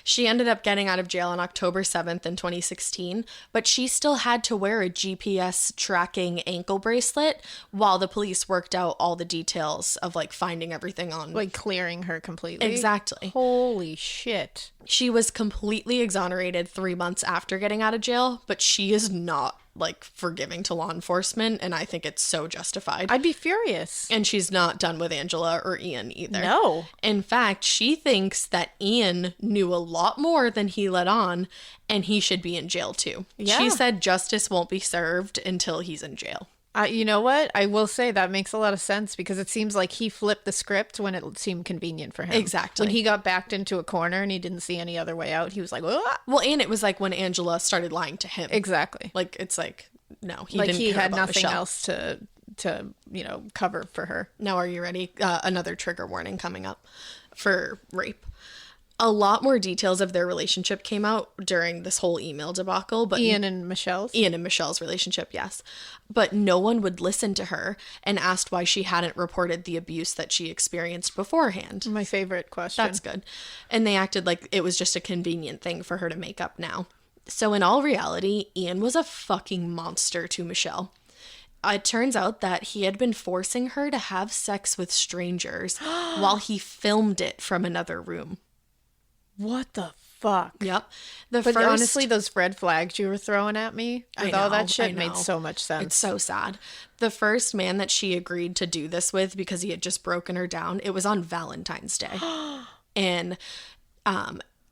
Speaker 3: She ended up getting out of jail on October 7th in 2016, but she still had to wear a GPS tracking ankle bracelet while the police worked out all the details of, like, finding everything on...
Speaker 4: Like, clearing her completely?
Speaker 3: Exactly.
Speaker 4: Holy shit.
Speaker 3: She was completely exonerated 3 months after getting out of jail, but she is not, like, forgiving to law enforcement, and I think it's so justified.
Speaker 4: I'd be furious.
Speaker 3: And she's not done with Angela or Ian either.
Speaker 4: No.
Speaker 3: In fact, she thinks that Ian knew a lot more than he let on, and he should be in jail too.
Speaker 4: Yeah.
Speaker 3: She said justice won't be served until he's in jail.
Speaker 4: You know what? I will say that makes a lot of sense because it seems like he flipped the script when it seemed convenient for him.
Speaker 3: Exactly.
Speaker 4: When he got backed into a corner and he didn't see any other way out, he was like, "Ah!"
Speaker 3: Well, and it was like when Angela started lying to him.
Speaker 4: Exactly.
Speaker 3: Like, it's like, no, he
Speaker 4: like
Speaker 3: didn't
Speaker 4: he
Speaker 3: care
Speaker 4: had
Speaker 3: about
Speaker 4: nothing
Speaker 3: Michelle.
Speaker 4: else to cover for her.
Speaker 3: Now, are you ready? Another trigger warning coming up for rape. A lot more details of their relationship came out during this whole email debacle, but
Speaker 4: Ian and Michelle's
Speaker 3: relationship, yes. But no one would listen to her and asked why she hadn't reported the abuse that she experienced beforehand.
Speaker 4: My favorite question.
Speaker 3: That's good. And they acted like it was just a convenient thing for her to make up now. So in all reality, Ian was a fucking monster to Michelle. It turns out that he had been forcing her to have sex with strangers while he filmed it from another room.
Speaker 4: What the fuck?
Speaker 3: Yep.
Speaker 4: But honestly, those red flags you were throwing at me with all that shit made so much sense.
Speaker 3: It's so sad. The first man that she agreed to do this with because he had just broken her down, it was on Valentine's Day. And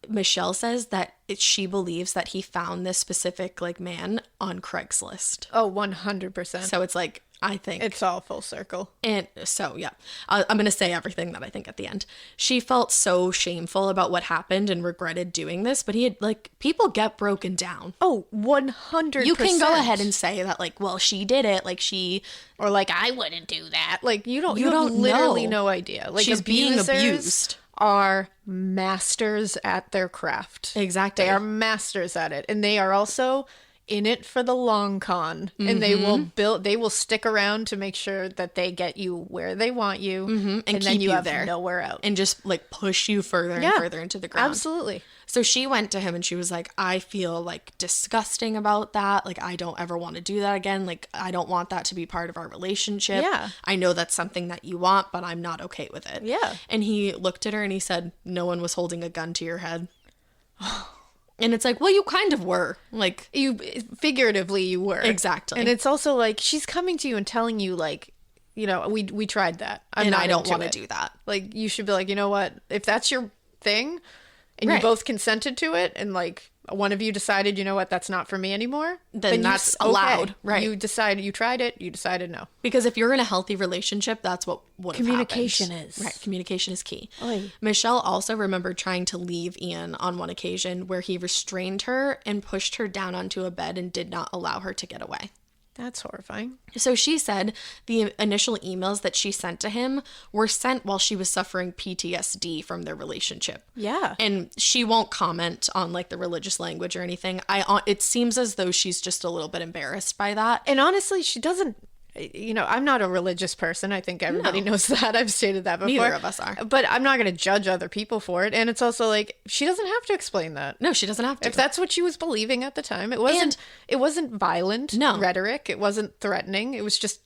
Speaker 3: Michelle says that she believes that he found this specific, like, man on Craigslist.
Speaker 4: Oh, 100%.
Speaker 3: So it's like, I think
Speaker 4: it's all full circle.
Speaker 3: And so, yeah, I'm going to say everything that I think at the end. She felt so shameful about what happened and regretted doing this, but he had, like, people get broken down.
Speaker 4: Oh, 100%.
Speaker 3: You can go ahead and say that, like, well, she did it, like, she,
Speaker 4: or like, I wouldn't do that. Like, you don't literally
Speaker 3: know.
Speaker 4: no idea. Like,
Speaker 3: she's being abused.
Speaker 4: Are masters at their craft.
Speaker 3: Exactly.
Speaker 4: They are masters at it, and they are also in it for the long con, and they will stick around to make sure that they get you where they want you, and then you have there nowhere out,
Speaker 3: and just, like, push you further and further into the ground.
Speaker 4: Absolutely.
Speaker 3: So she went to him and she was like, I feel, like, disgusting about that. Like, I don't ever want to do that again. Like, I don't want that to be part of our relationship.
Speaker 4: Yeah.
Speaker 3: I know that's something that you want, but I'm not okay with it.
Speaker 4: Yeah.
Speaker 3: And he looked at her and he said, no one was holding a gun to your head. And it's like, well, you kind of were. Like,
Speaker 4: you figuratively you were.
Speaker 3: Exactly.
Speaker 4: And it's also like she's coming to you and telling you, like, you know, we tried that.
Speaker 3: I don't want to do that.
Speaker 4: Like, you should be like, you know what? If that's your thing and you both consented to it and, like, one of you decided, you know what, that's not for me anymore,
Speaker 3: then that's allowed, right?
Speaker 4: You decided, you tried it, you decided no.
Speaker 3: Because if you're in a healthy relationship, that's what would have
Speaker 4: Communication
Speaker 3: happened.
Speaker 4: is.
Speaker 3: Right, communication is key.
Speaker 4: Oy.
Speaker 3: Michelle also remembered trying to leave Ian on one occasion where he restrained her and pushed her down onto a bed and did not allow her to get away.
Speaker 4: That's horrifying.
Speaker 3: So she said the initial emails that she sent to him were sent while she was suffering PTSD from their relationship.
Speaker 4: Yeah.
Speaker 3: And she won't comment on like the religious language or anything. It seems as though she's just a little bit embarrassed by that.
Speaker 4: And honestly, she doesn't, you know, I'm not a religious person. I think everybody knows that. I've stated that before.
Speaker 3: Neither of us are.
Speaker 4: But I'm not going to judge other people for it. And it's also like, she doesn't have to explain that.
Speaker 3: No, she doesn't have to.
Speaker 4: If that's what she was believing at the time, it wasn't violent rhetoric. It wasn't threatening. It was just,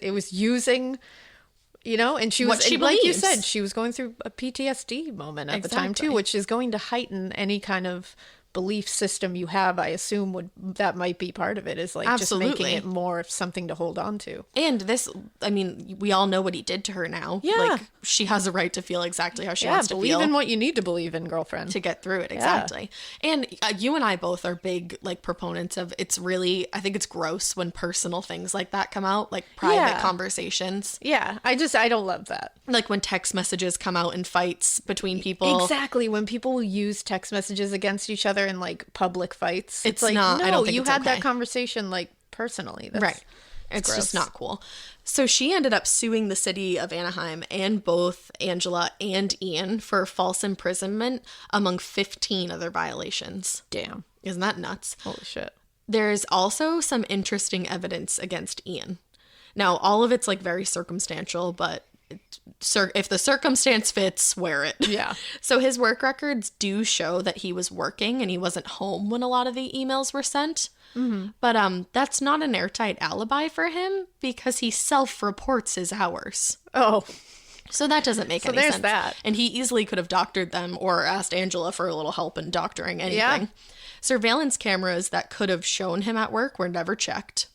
Speaker 4: it was using, you know, and she was,
Speaker 3: what she
Speaker 4: like you
Speaker 3: believes.
Speaker 4: said, she was going through a PTSD moment at the time too, which is going to heighten any kind of belief system you have. I assume that might be part of it, is like
Speaker 3: Absolutely.
Speaker 4: just making it more of something to hold on to.
Speaker 3: And this, I mean, we all know what he did to her now.
Speaker 4: Yeah.
Speaker 3: Like, she has a right to feel exactly how she wants to
Speaker 4: believe
Speaker 3: feel.
Speaker 4: in what you need to believe in, girlfriend.
Speaker 3: To get through it, exactly. And you and I both are big, like, proponents of, it's really, I think it's gross when personal things like that come out, like private conversations.
Speaker 4: Yeah, I don't love that.
Speaker 3: Like when text messages come out in fights between people.
Speaker 4: Exactly, when people use text messages against each other in like public fights.
Speaker 3: It's
Speaker 4: like,
Speaker 3: not,
Speaker 4: no,
Speaker 3: I don't think
Speaker 4: you
Speaker 3: it's
Speaker 4: had
Speaker 3: okay.
Speaker 4: that conversation like personally.
Speaker 3: Right. It's
Speaker 4: gross.
Speaker 3: just not cool. So she ended up suing the city of Anaheim and both Angela and Ian for false imprisonment among 15 other violations.
Speaker 4: Damn.
Speaker 3: Isn't that nuts?
Speaker 4: Holy shit.
Speaker 3: There's also some interesting evidence against Ian. Now, all of it's like very circumstantial, but if the circumstance fits, wear it.
Speaker 4: Yeah.
Speaker 3: So his work records do show that he was working and he wasn't home when a lot of the emails were sent. Mm-hmm. But that's not an airtight alibi for him because he self-reports his hours.
Speaker 4: Oh.
Speaker 3: So that doesn't make any sense.
Speaker 4: So there's that.
Speaker 3: And he easily could have doctored them or asked Angela for a little help in doctoring anything.
Speaker 4: Yeah.
Speaker 3: Surveillance cameras that could have shown him at work were never checked.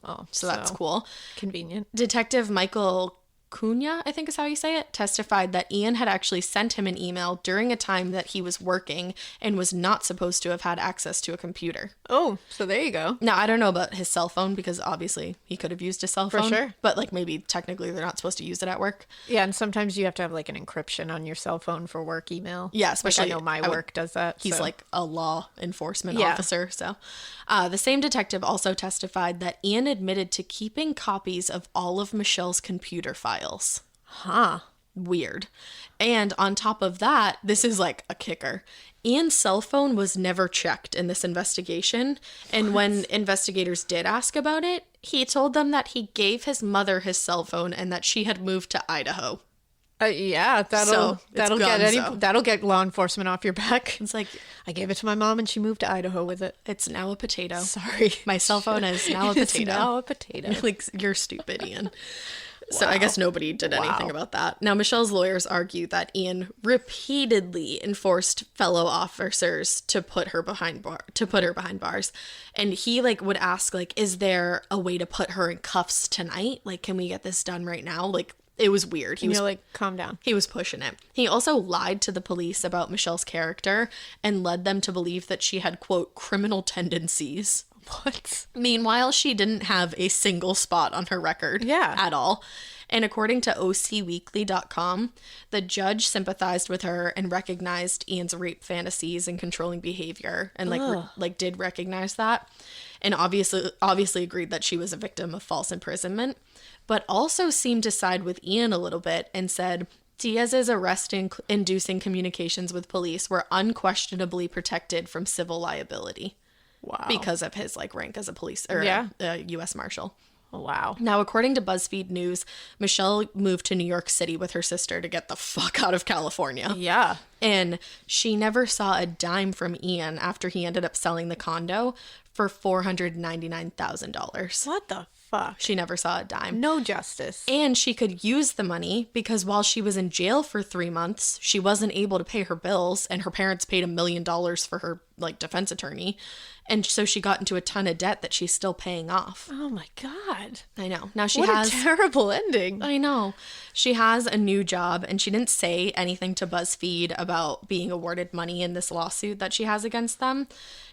Speaker 4: Oh,
Speaker 3: So that's cool.
Speaker 4: Convenient.
Speaker 3: Detective Michael Cunha, I think is how you say it, testified that Ian had actually sent him an email during a time that he was working and was not supposed to have had access to a computer.
Speaker 4: Oh, so there you go.
Speaker 3: Now, I don't know about his cell phone because obviously he could have used his cell phone.
Speaker 4: sure.
Speaker 3: But like maybe technically they're not supposed to use it at work.
Speaker 4: Yeah, and sometimes you have to have like an encryption on your cell phone for work email.
Speaker 3: Yeah, especially
Speaker 4: like I know my work does that.
Speaker 3: He's
Speaker 4: so.
Speaker 3: like a law enforcement
Speaker 4: Yeah.
Speaker 3: officer. So the same detective also testified that Ian admitted to keeping copies of all of Michelle's computer files.
Speaker 4: Huh.
Speaker 3: Weird. And on top of that, this is like a kicker. Ian's cell phone was never checked in this investigation. And when investigators did ask about it, he told them that he gave his mother his cell phone and that she had moved to Idaho.
Speaker 4: Yeah, that'll get law enforcement off your back.
Speaker 3: It's like,
Speaker 4: I gave it to my mom and she moved to Idaho with it.
Speaker 3: it's now a potato.
Speaker 4: Sorry.
Speaker 3: My cell phone is now a
Speaker 4: It's
Speaker 3: potato.
Speaker 4: now a potato.
Speaker 3: Like, you're stupid, Ian. So I guess nobody did anything about that. Now, Michelle's lawyers argue that Ian repeatedly enforced fellow officers to put her behind bars. And he like would ask like, is there a way to put her in cuffs tonight? Like, can we get this done right now? Like, it was weird.
Speaker 4: You're like, calm down.
Speaker 3: He was pushing it. He also lied to the police about Michelle's character and led them to believe that she had, quote, criminal tendencies.
Speaker 4: What?
Speaker 3: Meanwhile, she didn't have a single spot on her record at all. And according to OCweekly.com, the judge sympathized with her and recognized Ian's rape fantasies and controlling behavior and like did recognize that, and obviously agreed that she was a victim of false imprisonment, but also seemed to side with Ian a little bit and said Diaz's arrest-inducing communications with police were unquestionably protected from civil liability.
Speaker 4: Wow.
Speaker 3: Because of his like rank as a police or a U.S. Marshal.
Speaker 4: Wow.
Speaker 3: Now, according to BuzzFeed News, Michelle moved to New York City with her sister to get the fuck out of California.
Speaker 4: Yeah.
Speaker 3: And she never saw a dime from Ian after he ended up selling the condo for $499,000.
Speaker 4: What the fuck?
Speaker 3: She never saw a dime.
Speaker 4: No justice.
Speaker 3: And she could use the money because while she was in jail for 3 months, she wasn't able to pay her bills, and her parents paid $1 million for her like defense attorney. And so she got into a ton of debt that she's still paying off.
Speaker 4: Oh my God.
Speaker 3: I know. Now she
Speaker 4: what
Speaker 3: has
Speaker 4: a terrible ending.
Speaker 3: I know. She has a new job, and she didn't say anything to BuzzFeed about being awarded money in this lawsuit that she has against them.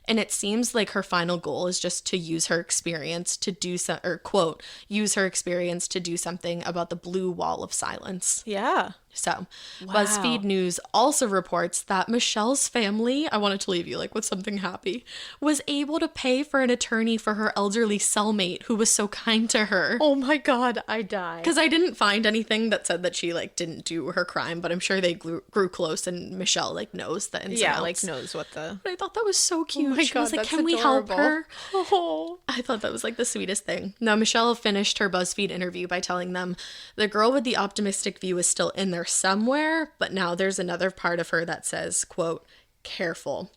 Speaker 3: And it seems like her final goal is just to use her experience to do quote, use her experience to do something about the blue wall of silence.
Speaker 4: Yeah.
Speaker 3: So, BuzzFeed News also reports that Michelle's family, I wanted to leave you like with something happy, was able to pay for an attorney for her elderly cellmate who was so kind to her.
Speaker 4: Oh my God, I died.
Speaker 3: Because I didn't find anything that said that she like didn't do her crime, but I'm sure they grew close and Michelle like knows the ins and outs.
Speaker 4: like knows what the...
Speaker 3: But I thought that was so cute.
Speaker 4: Oh my
Speaker 3: She
Speaker 4: God,
Speaker 3: was like,
Speaker 4: that's
Speaker 3: can we help
Speaker 4: adorable.
Speaker 3: her?
Speaker 4: Oh.
Speaker 3: I thought that was like the sweetest thing. Now, Michelle finished her BuzzFeed interview by telling them the girl with the optimistic view is still in there somewhere, but now there's another part of her that says, quote, careful,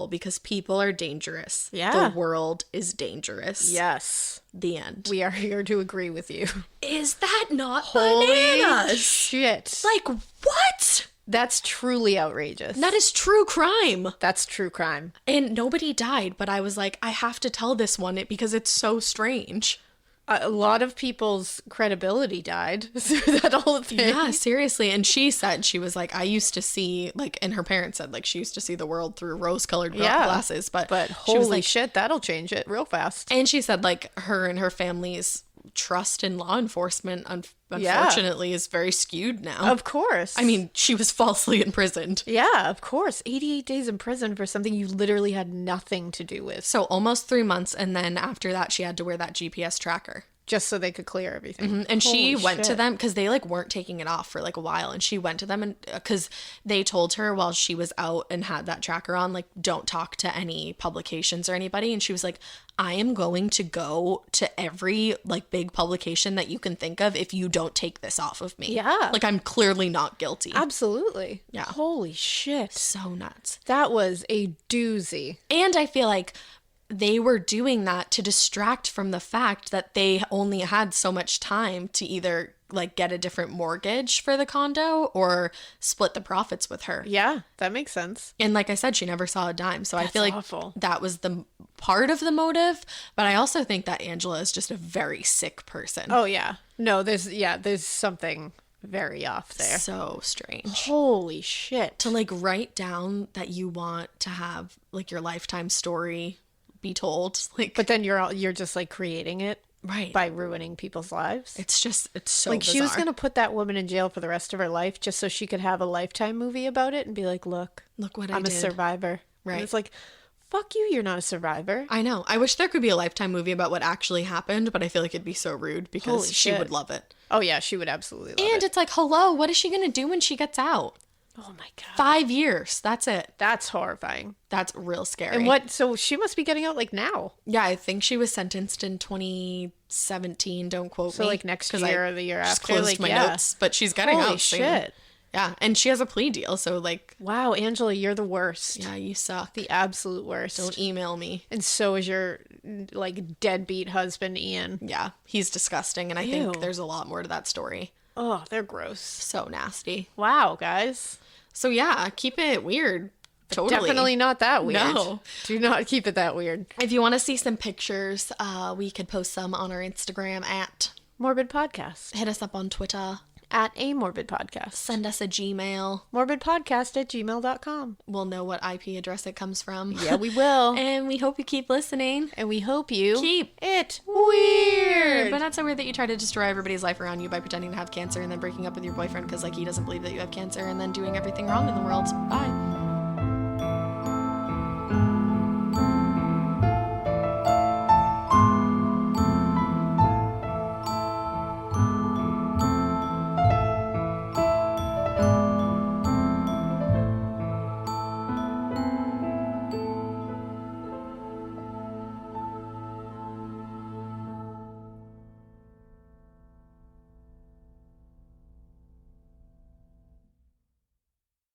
Speaker 3: because people are dangerous.
Speaker 4: Yeah.
Speaker 3: The world is dangerous.
Speaker 4: Yes.
Speaker 3: The end.
Speaker 4: We are here to agree with you.
Speaker 3: Is that not
Speaker 4: Holy
Speaker 3: bananas?
Speaker 4: shit.
Speaker 3: Like, what?
Speaker 4: That's truly outrageous.
Speaker 3: That is true crime.
Speaker 4: That's true crime.
Speaker 3: And nobody died, but I was like, I have to tell this one because it's so strange.
Speaker 4: A lot of people's credibility died through that whole thing.
Speaker 3: Yeah, seriously. And she said, she was like, I used to see, like, and her parents said, like, she used to see the world through rose-colored glasses. But
Speaker 4: But
Speaker 3: she was
Speaker 4: holy
Speaker 3: like,
Speaker 4: shit, that'll change it real fast.
Speaker 3: and she said, like, her and her family's trust in law enforcement, unfortunately, is very skewed now.
Speaker 4: Of course.
Speaker 3: I mean, she was falsely imprisoned.
Speaker 4: yeah, of course. 88 days in prison for something you literally had nothing to do with.
Speaker 3: So almost 3 months. And then after that, she had to wear that GPS tracker.
Speaker 4: Just so they could clear everything.
Speaker 3: And she
Speaker 4: Holy
Speaker 3: went to
Speaker 4: shit.
Speaker 3: them because they like weren't taking it off for like a while. And she went to them and because they told her while she was out and had that tracker on, like, don't talk to any publications or anybody. And she was like, I am going to go to every like big publication that you can think of if you don't take this off of me.
Speaker 4: Yeah.
Speaker 3: Like, I'm clearly not guilty.
Speaker 4: Absolutely.
Speaker 3: Yeah.
Speaker 4: Holy shit.
Speaker 3: So nuts.
Speaker 4: That was a doozy.
Speaker 3: And I feel like they were doing that to distract from the fact that they only had so much time to either like get a different mortgage for the condo or split the profits with her.
Speaker 4: Yeah, that makes sense.
Speaker 3: And like I said, she never saw a dime. So I feel like
Speaker 4: awful.
Speaker 3: that was the part of the motive. But I also think that Angela is just a very sick person.
Speaker 4: Oh, yeah. No, there's something very off there.
Speaker 3: So strange.
Speaker 4: Holy shit.
Speaker 3: To like write down that you want to have like your lifetime story be told. Like,
Speaker 4: But then you're just like creating it
Speaker 3: right.
Speaker 4: by ruining people's lives.
Speaker 3: It's so
Speaker 4: like
Speaker 3: bizarre.
Speaker 4: she was going to put that woman in jail for the rest of her life just so she could have a Lifetime movie about it and be like, look
Speaker 3: what
Speaker 4: I'm
Speaker 3: I
Speaker 4: a
Speaker 3: did.
Speaker 4: survivor.
Speaker 3: Right.
Speaker 4: And it's like, fuck you, you're not a survivor.
Speaker 3: I know. I wish there could be a Lifetime movie about what actually happened, but I feel like it'd be so rude because
Speaker 4: Holy
Speaker 3: she
Speaker 4: shit.
Speaker 3: would love it.
Speaker 4: Oh yeah, she would absolutely love
Speaker 3: And
Speaker 4: it.
Speaker 3: it's like, hello, what is she going to do when she gets out?
Speaker 4: Oh my God.
Speaker 3: 5 years. That's it.
Speaker 4: That's horrifying.
Speaker 3: That's real scary.
Speaker 4: And so she must be getting out like now.
Speaker 3: Yeah, I think she was sentenced in 2017. Don't quote me.
Speaker 4: So like next
Speaker 3: 'cause
Speaker 4: year
Speaker 3: I
Speaker 4: or the year
Speaker 3: just
Speaker 4: after.
Speaker 3: closed
Speaker 4: Like,
Speaker 3: my
Speaker 4: yeah.
Speaker 3: notes, but she's getting
Speaker 4: Holy
Speaker 3: out soon.
Speaker 4: shit.
Speaker 3: Yeah, and she has a plea deal, so like,
Speaker 4: Wow, Angela, you're the worst.
Speaker 3: yeah, you suck.
Speaker 4: The absolute worst.
Speaker 3: Don't email me.
Speaker 4: And so is your like deadbeat husband, Ian.
Speaker 3: Yeah, he's disgusting, and I think
Speaker 4: Ew.
Speaker 3: there's a lot more to that story.
Speaker 4: Oh, they're gross.
Speaker 3: So nasty.
Speaker 4: Wow, guys.
Speaker 3: So yeah, keep it weird. Totally.
Speaker 4: Definitely not that weird.
Speaker 3: No.
Speaker 4: Do not keep it that weird.
Speaker 3: If you want to see some pictures, we could post some on our Instagram at.
Speaker 4: Morbid Podcast.
Speaker 3: Hit us up on Twitter.
Speaker 4: At a Morbid Podcast.
Speaker 3: Send us a Gmail.
Speaker 4: morbidpodcast@gmail.com.
Speaker 3: We'll know what IP address it comes from.
Speaker 4: Yeah, we will.
Speaker 3: And we hope you keep listening.
Speaker 4: And we hope you
Speaker 3: Keep
Speaker 4: it
Speaker 3: weird. But not so weird that you try to destroy everybody's life around you by pretending to have cancer and then breaking up with your boyfriend because like he doesn't believe that you have cancer and then doing everything wrong in the world. Bye.